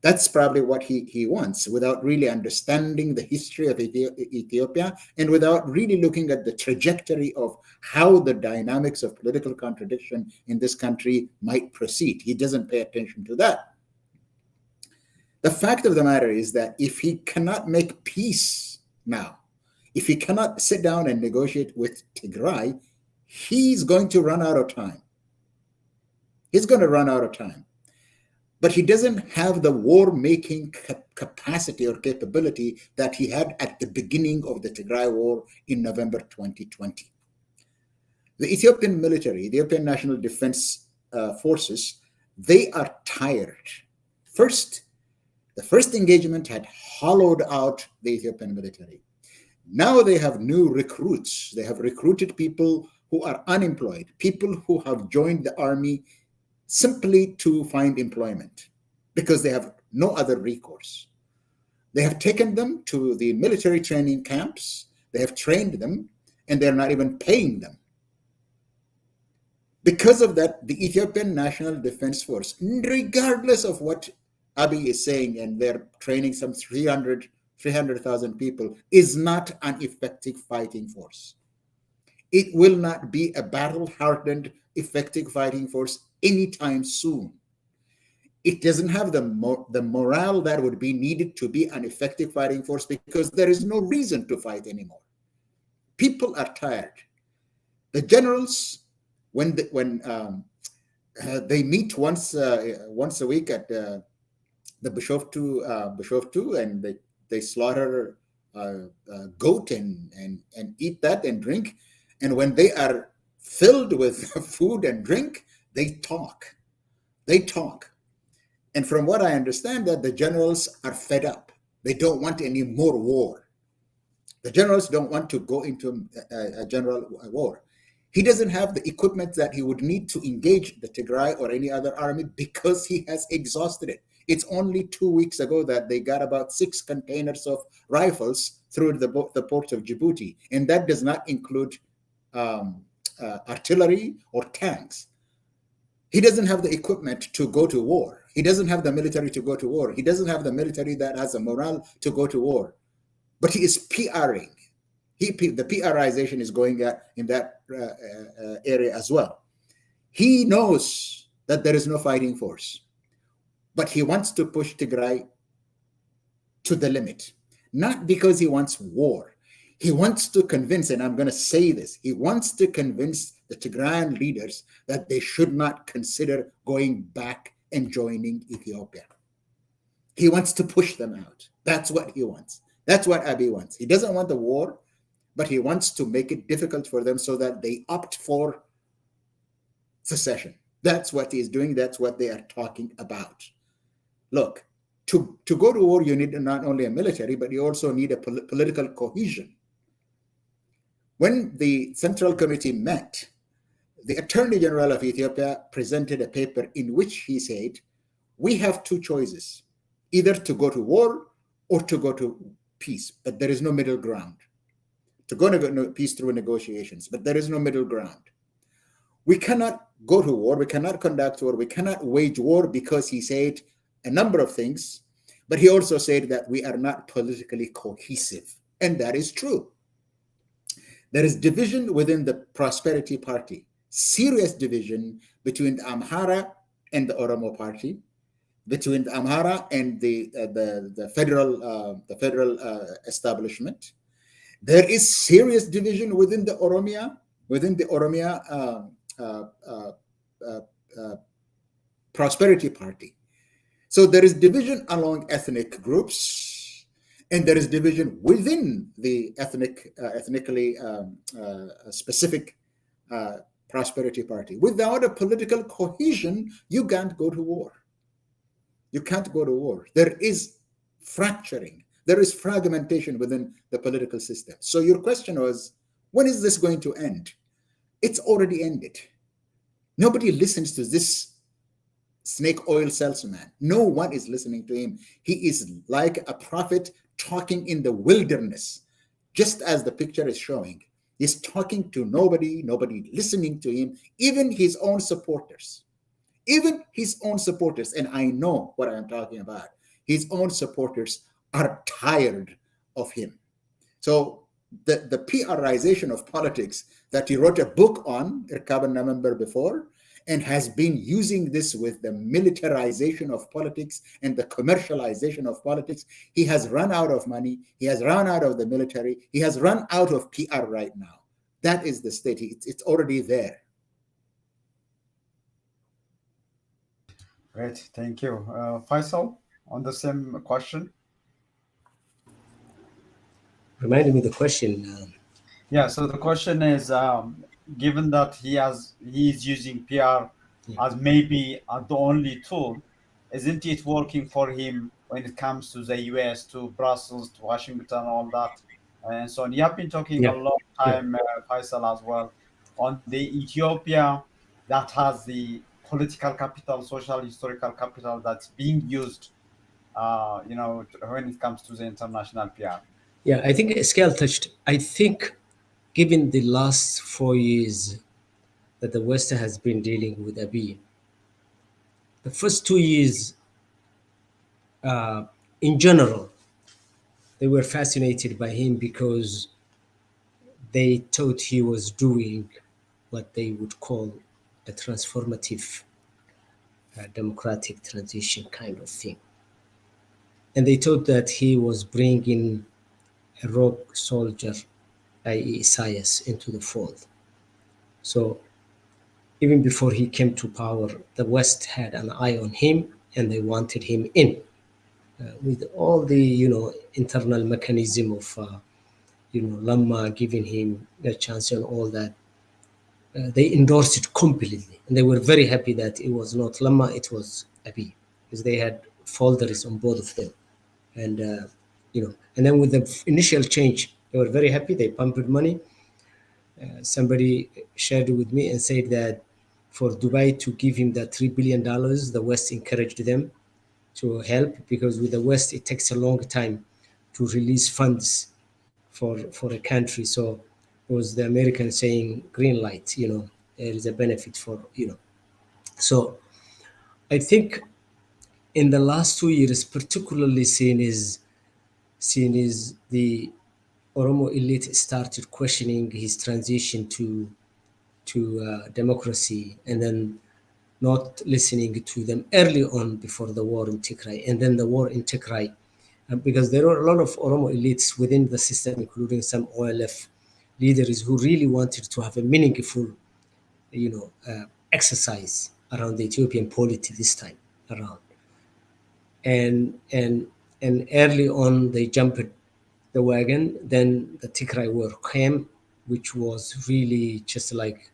Speaker 3: That's probably what he wants, without really understanding the history of Ethiopia and without really looking at the trajectory of how the dynamics of political contradiction in this country might proceed. He doesn't pay attention to that. The fact of the matter is that if he cannot make peace now, if he cannot sit down and negotiate with Tigray, he's going to run out of time. He's going to run out of time. But he doesn't have the war-making capacity or capability that he had at the beginning of the Tigray war in November 2020. The Ethiopian military, the Ethiopian National Defense Forces, they are tired. The first engagement had hollowed out the Ethiopian military. Now they have new recruits. They have recruited people who are unemployed, people who have joined the army simply to find employment because they have no other recourse. They have taken them to the military training camps, they have trained them, and they're not even paying them. Because of that, the Ethiopian National Defense Force, regardless of what Abiy is saying, and they're training some 300,000 people, is not an effective fighting force. It will not be a battle-hardened, effective fighting force anytime soon. It doesn't have the morale that would be needed to be an effective fighting force because there is no reason to fight anymore. People are tired. The generals, when they meet once a week at the Bishoftu, and they slaughter goat and eat that and drink, and when they are filled with food and drink, they talk. And from what I understand, that the generals are fed up. They don't want any more war. The generals don't want to go into a general war. He doesn't have the equipment that he would need to engage the Tigray or any other army because he has exhausted it. It's only 2 weeks ago that they got about 6 containers of rifles through the port of Djibouti, and that does not include artillery or tanks. He doesn't have the equipment to go to war. He doesn't have the military to go to war. He doesn't have the military that has the morale to go to war. But he is PRing. The PRization is going in that area as well. He knows that there is no fighting force, but he wants to push Tigray to the limit, not because he wants war. He wants to convince, and I'm going to say this, he wants to convince the Tigrayan leaders that they should not consider going back and joining Ethiopia. He wants to push them out. That's what he wants. That's what Abiy wants. He doesn't want the war, but he wants to make it difficult for them so that they opt for secession. That's what he's doing. That's what they are talking about. Look, to go to war, you need not only a military, but you also need a political cohesion. When the Central Committee met, the Attorney General of Ethiopia presented a paper in which he said, we have 2 choices, either to go to war or to go to peace, but there is no middle ground. To go to peace through negotiations, but there is no middle ground. We cannot go to war, we cannot conduct war, we cannot wage war, because he said a number of things, but he also said that we are not politically cohesive, and that is true. There is division within the Prosperity Party, serious division between the Amhara and the Oromo Party, between the Amhara and the federal establishment. There is serious division within the Oromia Prosperity Party. So there is division along ethnic groups, and there is division within the ethnically specific Prosperity Party. Without a political cohesion, you can't go to war. You can't go to war. There is fracturing. There is fragmentation within the political system. So your question was, when is this going to end? It's already ended. Nobody listens to this snake oil salesman. No one is listening to him. He is like a prophet talking in the wilderness, just as the picture is showing. He's talking to nobody listening to him, even his own supporters. Even his own supporters, and I know what I'm talking about. His own supporters are tired of him. So the PRization of politics that he wrote a book on, Irkaban November before, and has been using this with the militarization of politics and the commercialization of politics. He has run out of money. He has run out of the military. He has run out of PR right now. That is the state. It's already there.
Speaker 1: Great, thank you. Faisal, on the same question.
Speaker 2: Reminded me the question.
Speaker 1: Yeah, so the question is, given that he is using PR as maybe the only tool, isn't it working for him when it comes to the US, to Brussels, to Washington, all that, and so on? You have been talking a long time, Faisal, as well, on the Ethiopia that has the political capital, social, historical capital that's being used, when it comes to the international PR.
Speaker 2: Yeah, I think Scale touched. I think, given the last 4 years that the West has been dealing with Abiy, the first 2 years, in general, they were fascinated by him because they thought he was doing what they would call a transformative democratic transition kind of thing. And they thought that he was bringing a rogue soldier, i.e. Isaias, into the fold. So even before he came to power, the West had an eye on him and they wanted him in. With all the, internal mechanism of, Lama giving him a chance and all that, they endorsed it completely. And they were very happy that it was not Lama, it was Abiy, because they had folders on both of them. And, and then with the initial change, They were very happy. They pumped money. Somebody shared with me and said that for Dubai to give him that $3 billion, the West encouraged them to help, because with the West, it takes a long time to release funds for a country. So it was the American saying, green light, there is a benefit for. So I think in the last 2 years, particularly seen is the Oromo elite started questioning his transition to democracy, and then not listening to them early on before the war in Tigray, and then the war in Tigray, because there were a lot of Oromo elites within the system, including some OLF leaders who really wanted to have a meaningful, exercise around the Ethiopian polity this time around. And early on they jumped the wagon. Then the Tigray war came, which was really just like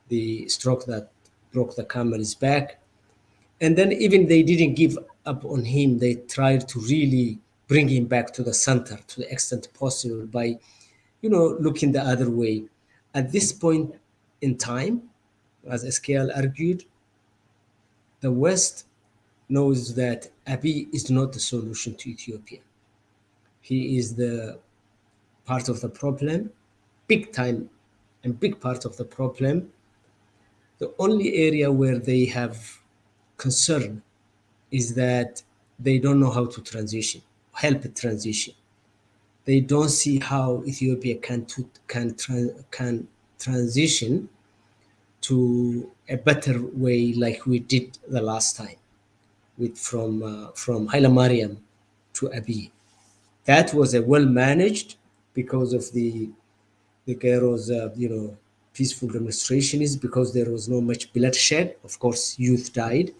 Speaker 2: the stroke that broke the camel's back. And then even they didn't give up on him. They tried to really bring him back to the center to the extent possible by, looking the other way. At this point in time, as SKL argued, the West knows that Abiy is not the solution to Ethiopia. He is the part of the problem, big time and big part of the problem. The only area where they have concern is that they don't know how to help transition. They don't see how Ethiopia can transition to a better way like we did the last time, from Haile Mariam to Abiy. That was a well managed because of the Cairo's peaceful demonstrations, because there was no much bloodshed. Of course, youth died,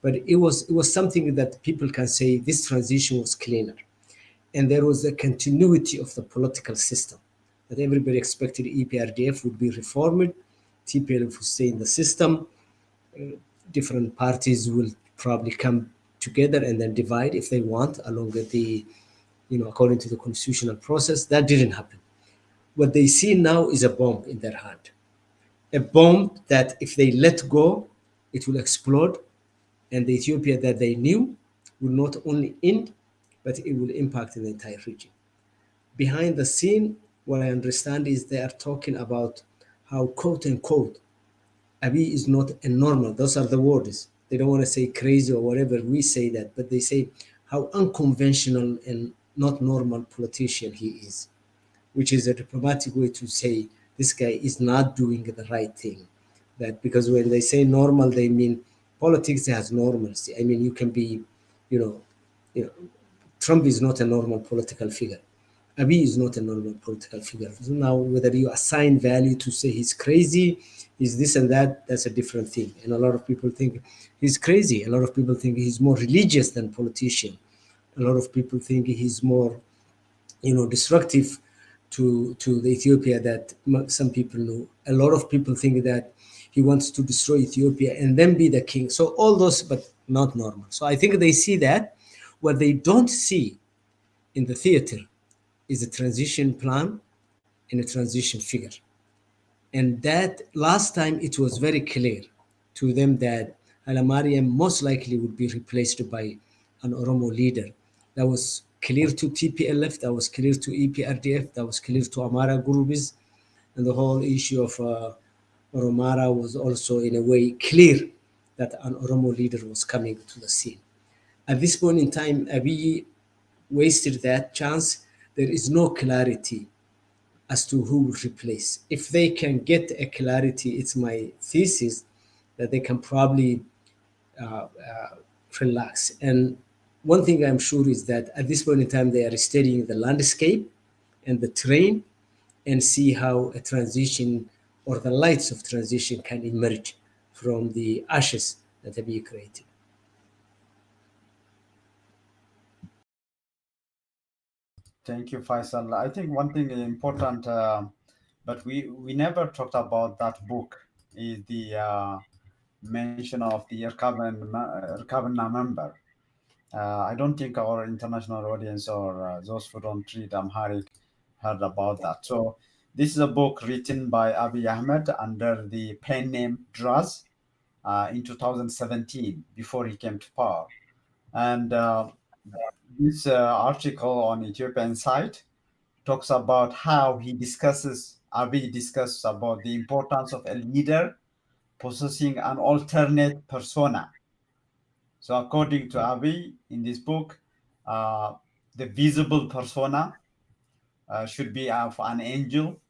Speaker 2: but it was something that people can say this transition was cleaner, and there was a continuity of the political system that everybody expected. EPRDF would be reformed, TPLF would stay in the system, different parties will probably come together and then divide if they want along with the, according to the constitutional process. That didn't happen. What they see now is a bomb in their hand, a bomb that if they let go, it will explode, and the Ethiopia that they knew will not only end, but it will impact the entire region. Behind the scene, what I understand is they are talking about how, quote unquote, Abiy is not a normal, those are the words. They don't want to say crazy or whatever, we say that, but they say how unconventional and not normal politician he is, which is a diplomatic way to say this guy is not doing the right thing. That because when they say normal, they mean politics has normalcy. I mean, you can be, you know, Trump is not a normal political figure. Abiy is not a normal political figure. So now, whether you assign value to say he's crazy, he's this and that, that's a different thing. And a lot of people think he's crazy. A lot of people think he's more religious than politician. A lot of people think he's more, destructive to the Ethiopia that some people know. A lot of people think that he wants to destroy Ethiopia and then be the king. So all those, but not normal. So I think they see that. What they don't see in the theater is a transition plan and a transition figure. And that last time it was very clear to them that Haile Mariam most likely would be replaced by an Oromo leader. That was clear to TPLF, that was clear to EPRDF, that was clear to Amara groups. And the whole issue of Oromara was also in a way clear that an Oromo leader was coming to the scene. At this point in time, Abiy wasted that chance. There is no clarity as to who will replace. If they can get a clarity, it's my thesis that they can probably relax. And one thing I'm sure is that at this point in time, they are studying the landscape and the terrain and see how a transition or the lights of transition can emerge from the ashes that have been created.
Speaker 1: Thank you, Faisal. I think one thing important, but we never talked about that book, is the mention of the Erkavan member. I don't think our international audience or those who don't read Amharic heard about that. So this is a book written by Abiy Ahmed under the pen name Draz in 2017, before he came to power. And this article on Ethiopia Insight talks about how Abiy discusses about the importance of a leader possessing an alternate persona. So according to Abiy, in this book, the visible persona should be of an angel,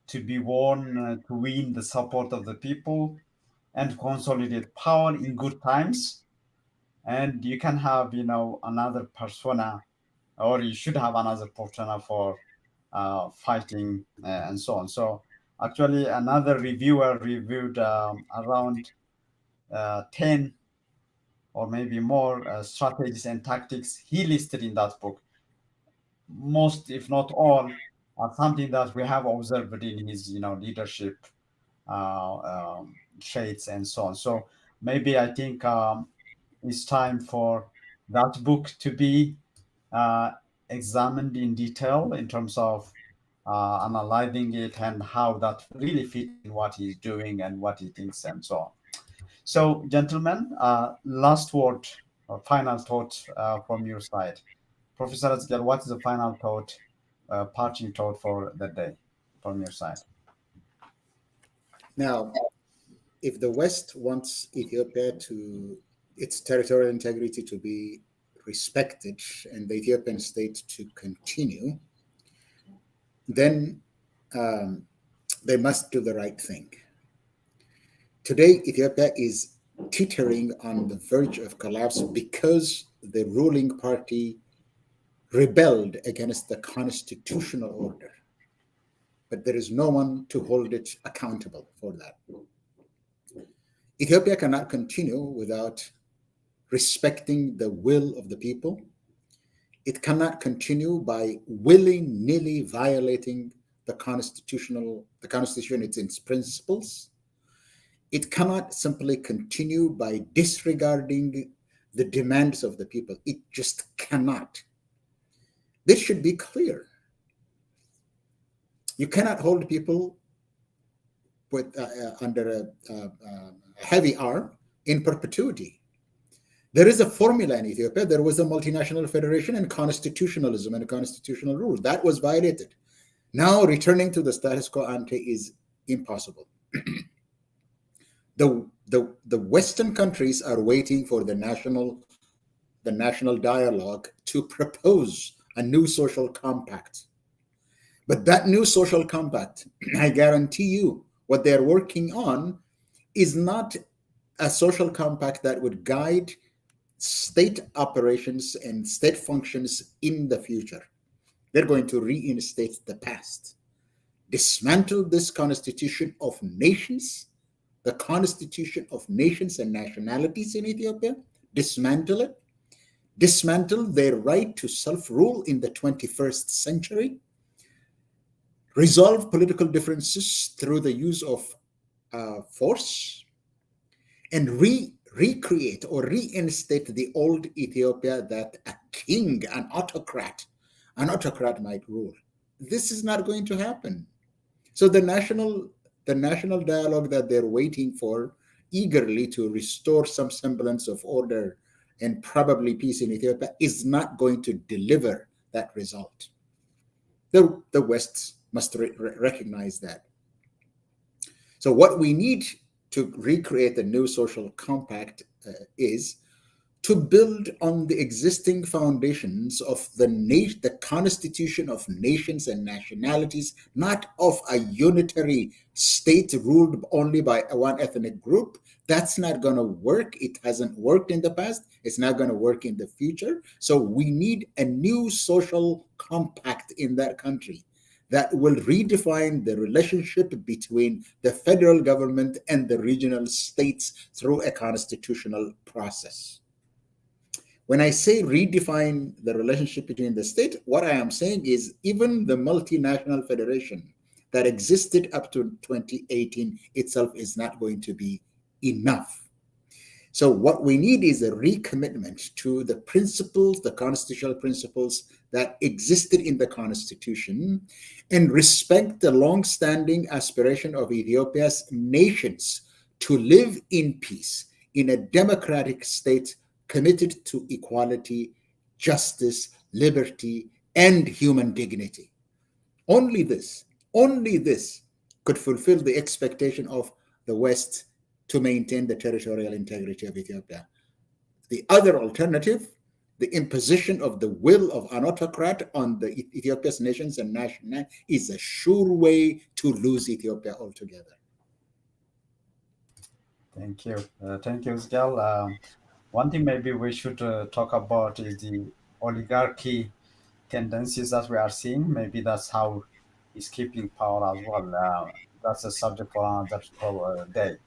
Speaker 1: to be worn to win the support of the people and consolidate power in good times. And you can have, another persona, or you should have another persona for fighting and so on. So actually, another reviewer reviewed around 10 or maybe more strategies and tactics he listed in that book. Most, if not all, are something that we have observed in his, leadership traits and so on. So maybe I think it's time for that book to be examined in detail in terms of analyzing it and how that really fits in what he's doing and what he thinks and so on. So, gentlemen, last word or final thought from your side. Professor Azgar, what is the final thought, parting thought for the day from your side?
Speaker 3: Now, if the West wants Ethiopia its territorial integrity to be respected and the Ethiopian state to continue, then they must do the right thing. Today, Ethiopia is teetering on the verge of collapse because the ruling party rebelled against the constitutional order. But there is no one to hold it accountable for that. Ethiopia cannot continue without respecting the will of the people. It cannot continue by willy-nilly violating the constitution, its principles. It cannot simply continue by disregarding the demands of the people. It just cannot. This should be clear. You cannot hold people under a heavy arm in perpetuity. There is a formula in Ethiopia. There was a multinational federation and constitutionalism and a constitutional rule. That was violated. Now returning to the status quo ante is impossible. The Western countries are waiting for the national dialogue to propose a new social compact. But that new social compact, I guarantee you, what they're working on is not a social compact that would guide state operations and state functions in the future. They're going to reinstate the past, dismantle this constitution of nations, the constitution of nations and nationalities in Ethiopia, dismantle it, dismantle their right to self-rule in the 21st century, resolve political differences through the use of force, and recreate or reinstate the old Ethiopia that a king, an autocrat might rule. This is not going to happen. So the national dialogue that they're waiting for eagerly to restore some semblance of order and probably peace in Ethiopia is not going to deliver that result. The West must recognize that. So what we need to recreate the new social compact is to build on the existing foundations of the constitution of nations and nationalities, not of a unitary state ruled only by one ethnic group. That's not going to work. It hasn't worked in the past. It's not going to work in the future. So we need a new social compact in that country that will redefine the relationship between the federal government and the regional states through a constitutional process. When I say redefine the relationship between the state, what I am saying is even the multinational federation that existed up to 2018 itself is not going to be enough. So what we need is a recommitment to the principles, the constitutional principles that existed in the constitution, and respect the long-standing aspiration of Ethiopia's nations to live in peace in a democratic state committed to equality, justice, liberty, and human dignity. Only this could fulfill the expectation of the West to maintain the territorial integrity of Ethiopia. The other alternative, the imposition of the will of an autocrat on the Ethiopia's nations and national, is a sure way to lose Ethiopia altogether.
Speaker 1: Thank you. Thank you, Zgal. One thing maybe we should talk about is the oligarchy tendencies that we are seeing. Maybe that's how he's keeping power as well. That's a subject for another day.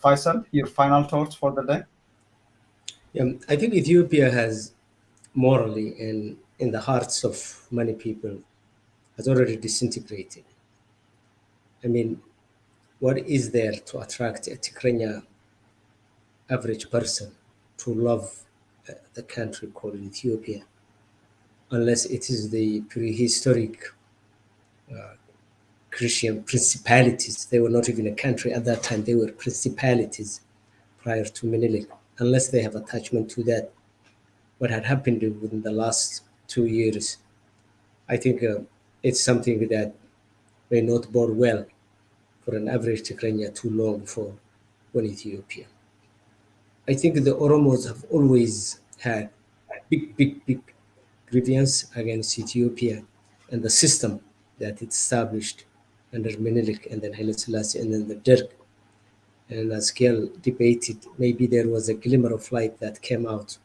Speaker 1: Faisal, your final thoughts for the day?
Speaker 2: I think Ethiopia has morally and in the hearts of many people has already disintegrated. I mean, what is there to attract a Tigrenya average person to love the country called Ethiopia, unless it is the prehistoric Christian principalities? They were not even a country at that time, they were principalities prior to Menelik, unless they have attachment to that. What had happened within the last 2 years, I think it's something that may not bode well for an average Tigrenya too long for one Ethiopia. I think the Oromos have always had big grievance against Ethiopia and the system that it established under Menelik and then Haile Selassie and then the Derg. And as Gail debated, maybe there was a glimmer of light that came out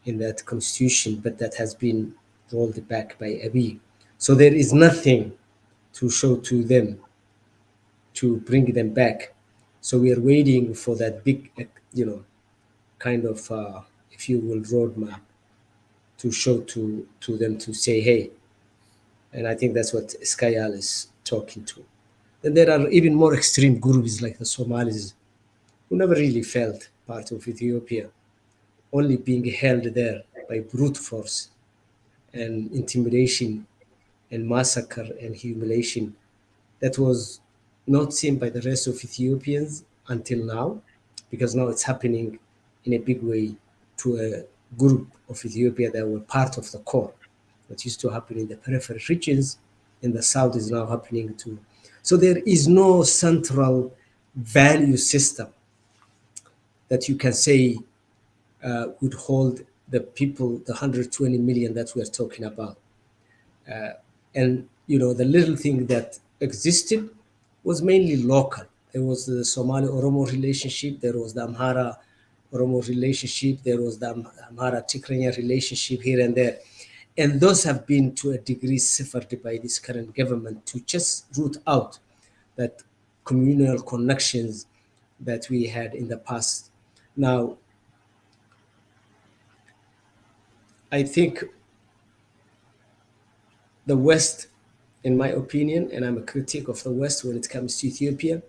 Speaker 2: in that constitution, but that has been rolled back by Abiy. So there is nothing to show to them to bring them back. So we are waiting for that big, kind of, if you will, roadmap to show to them to say, hey. And I think that's what Skayal is talking to. Then there are even more extreme groups like the Somalis, who never really felt part of Ethiopia, only being held there by brute force and intimidation and massacre and humiliation that was not seen by the rest of Ethiopians until now, because now it's happening in a big way to a group of Ethiopia that were part of the core. What used to happen in the peripheral regions in the south is now happening too. So there is no central value system that you can say would hold the people, the 120 million that we're talking about. And the little thing that existed was mainly local. There was the Somali-Oromo relationship, there was the Amhara-Oromo relationship, there was the Amhara-Tigrenya relationship here and there. And those have been to a degree suffered by this current government to just root out that communal connections that we had in the past. Now, I think the West, in my opinion, and I'm a critic of the West when it comes to Ethiopia,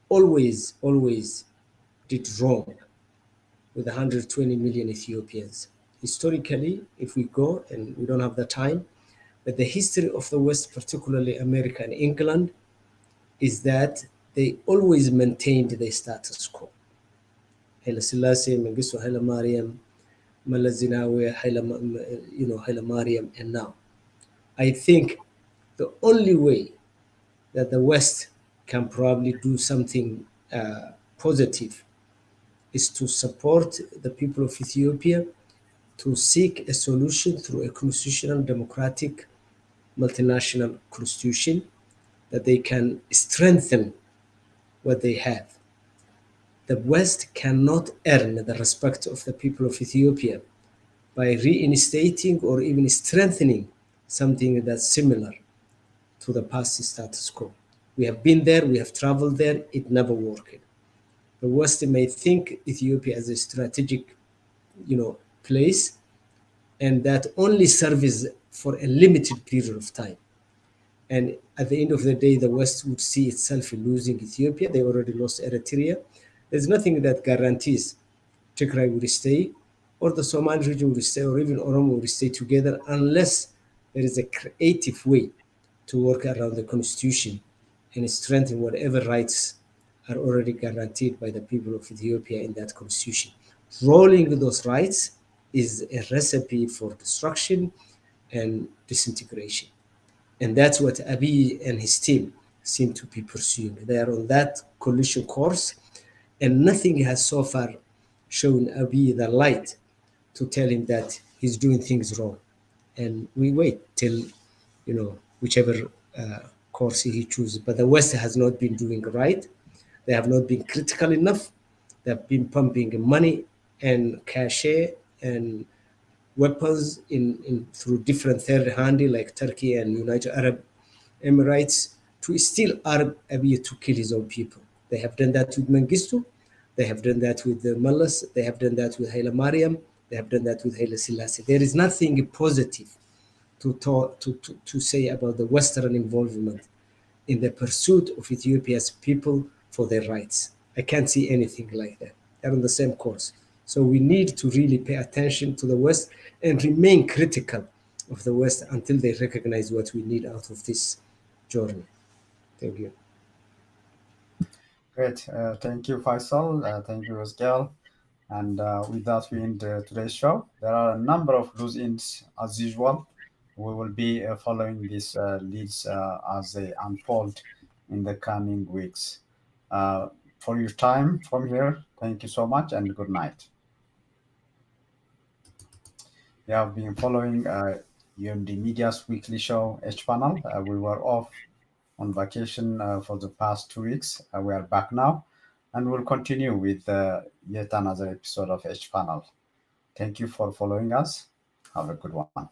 Speaker 2: always did wrong with 120 million Ethiopians. Historically, if we go, and we don't have the time, but the history of the West, particularly America and England, is that they always maintained the status quo. Haile Selassie, Mengistu Haile Mariam, Mala Zenawi, Haile Mariam, and now. I think the only way that the West can probably do something positive is to support the people of Ethiopia to seek a solution through a constitutional, democratic, multinational constitution that they can strengthen what they have. The West cannot earn the respect of the people of Ethiopia by reinstating or even strengthening something that's similar to the past status quo. We have been there, we have traveled there, it never worked. The West may think Ethiopia as a strategic, place, and that only serves for a limited period of time. And at the end of the day, the West would see itself losing Ethiopia. They already lost Eritrea. There's nothing that guarantees Tigray will stay, or the Somali region will stay, or even Oromo will stay together, unless there is a creative way to work around the constitution and strengthen whatever rights are already guaranteed by the people of Ethiopia in that constitution. Rolling those rights is a recipe for destruction and disintegration. And that's what Abiy and his team seem to be pursuing. They are on that collision course, and nothing has so far shown Abiy the light to tell him that he's doing things wrong. And we wait till, whichever course he chooses. But the West has not been doing right. They have not been critical enough. They have been pumping money and cachet and weapons through different third handy like Turkey and United Arab Emirates to steal Arab Abiy to kill his own people. They have done that with Mengistu. They have done that with the Mullahs. They have done that with Haile Mariam. They have done that with Haile Selassie. There is nothing positive to say about the Western involvement in the pursuit of Ethiopia's people for their rights. I can't see anything like that. They're on the same course. So we need to really pay attention to the West and remain critical of the West until they recognize what we need out of this journey. Thank you.
Speaker 1: Great. Thank you, Faisal. Thank you, Asgal. And with that, we end today's show. There are a number of loose ends as usual. We will be following these leads as they unfold in the coming weeks. For your time from here, thank you so much and good night. You have been following UMD Media's weekly show, H Panel. We were off on vacation for the past 2 weeks. We are back now and we'll continue with yet another episode of H Panel. Thank you for following us. Have a good one.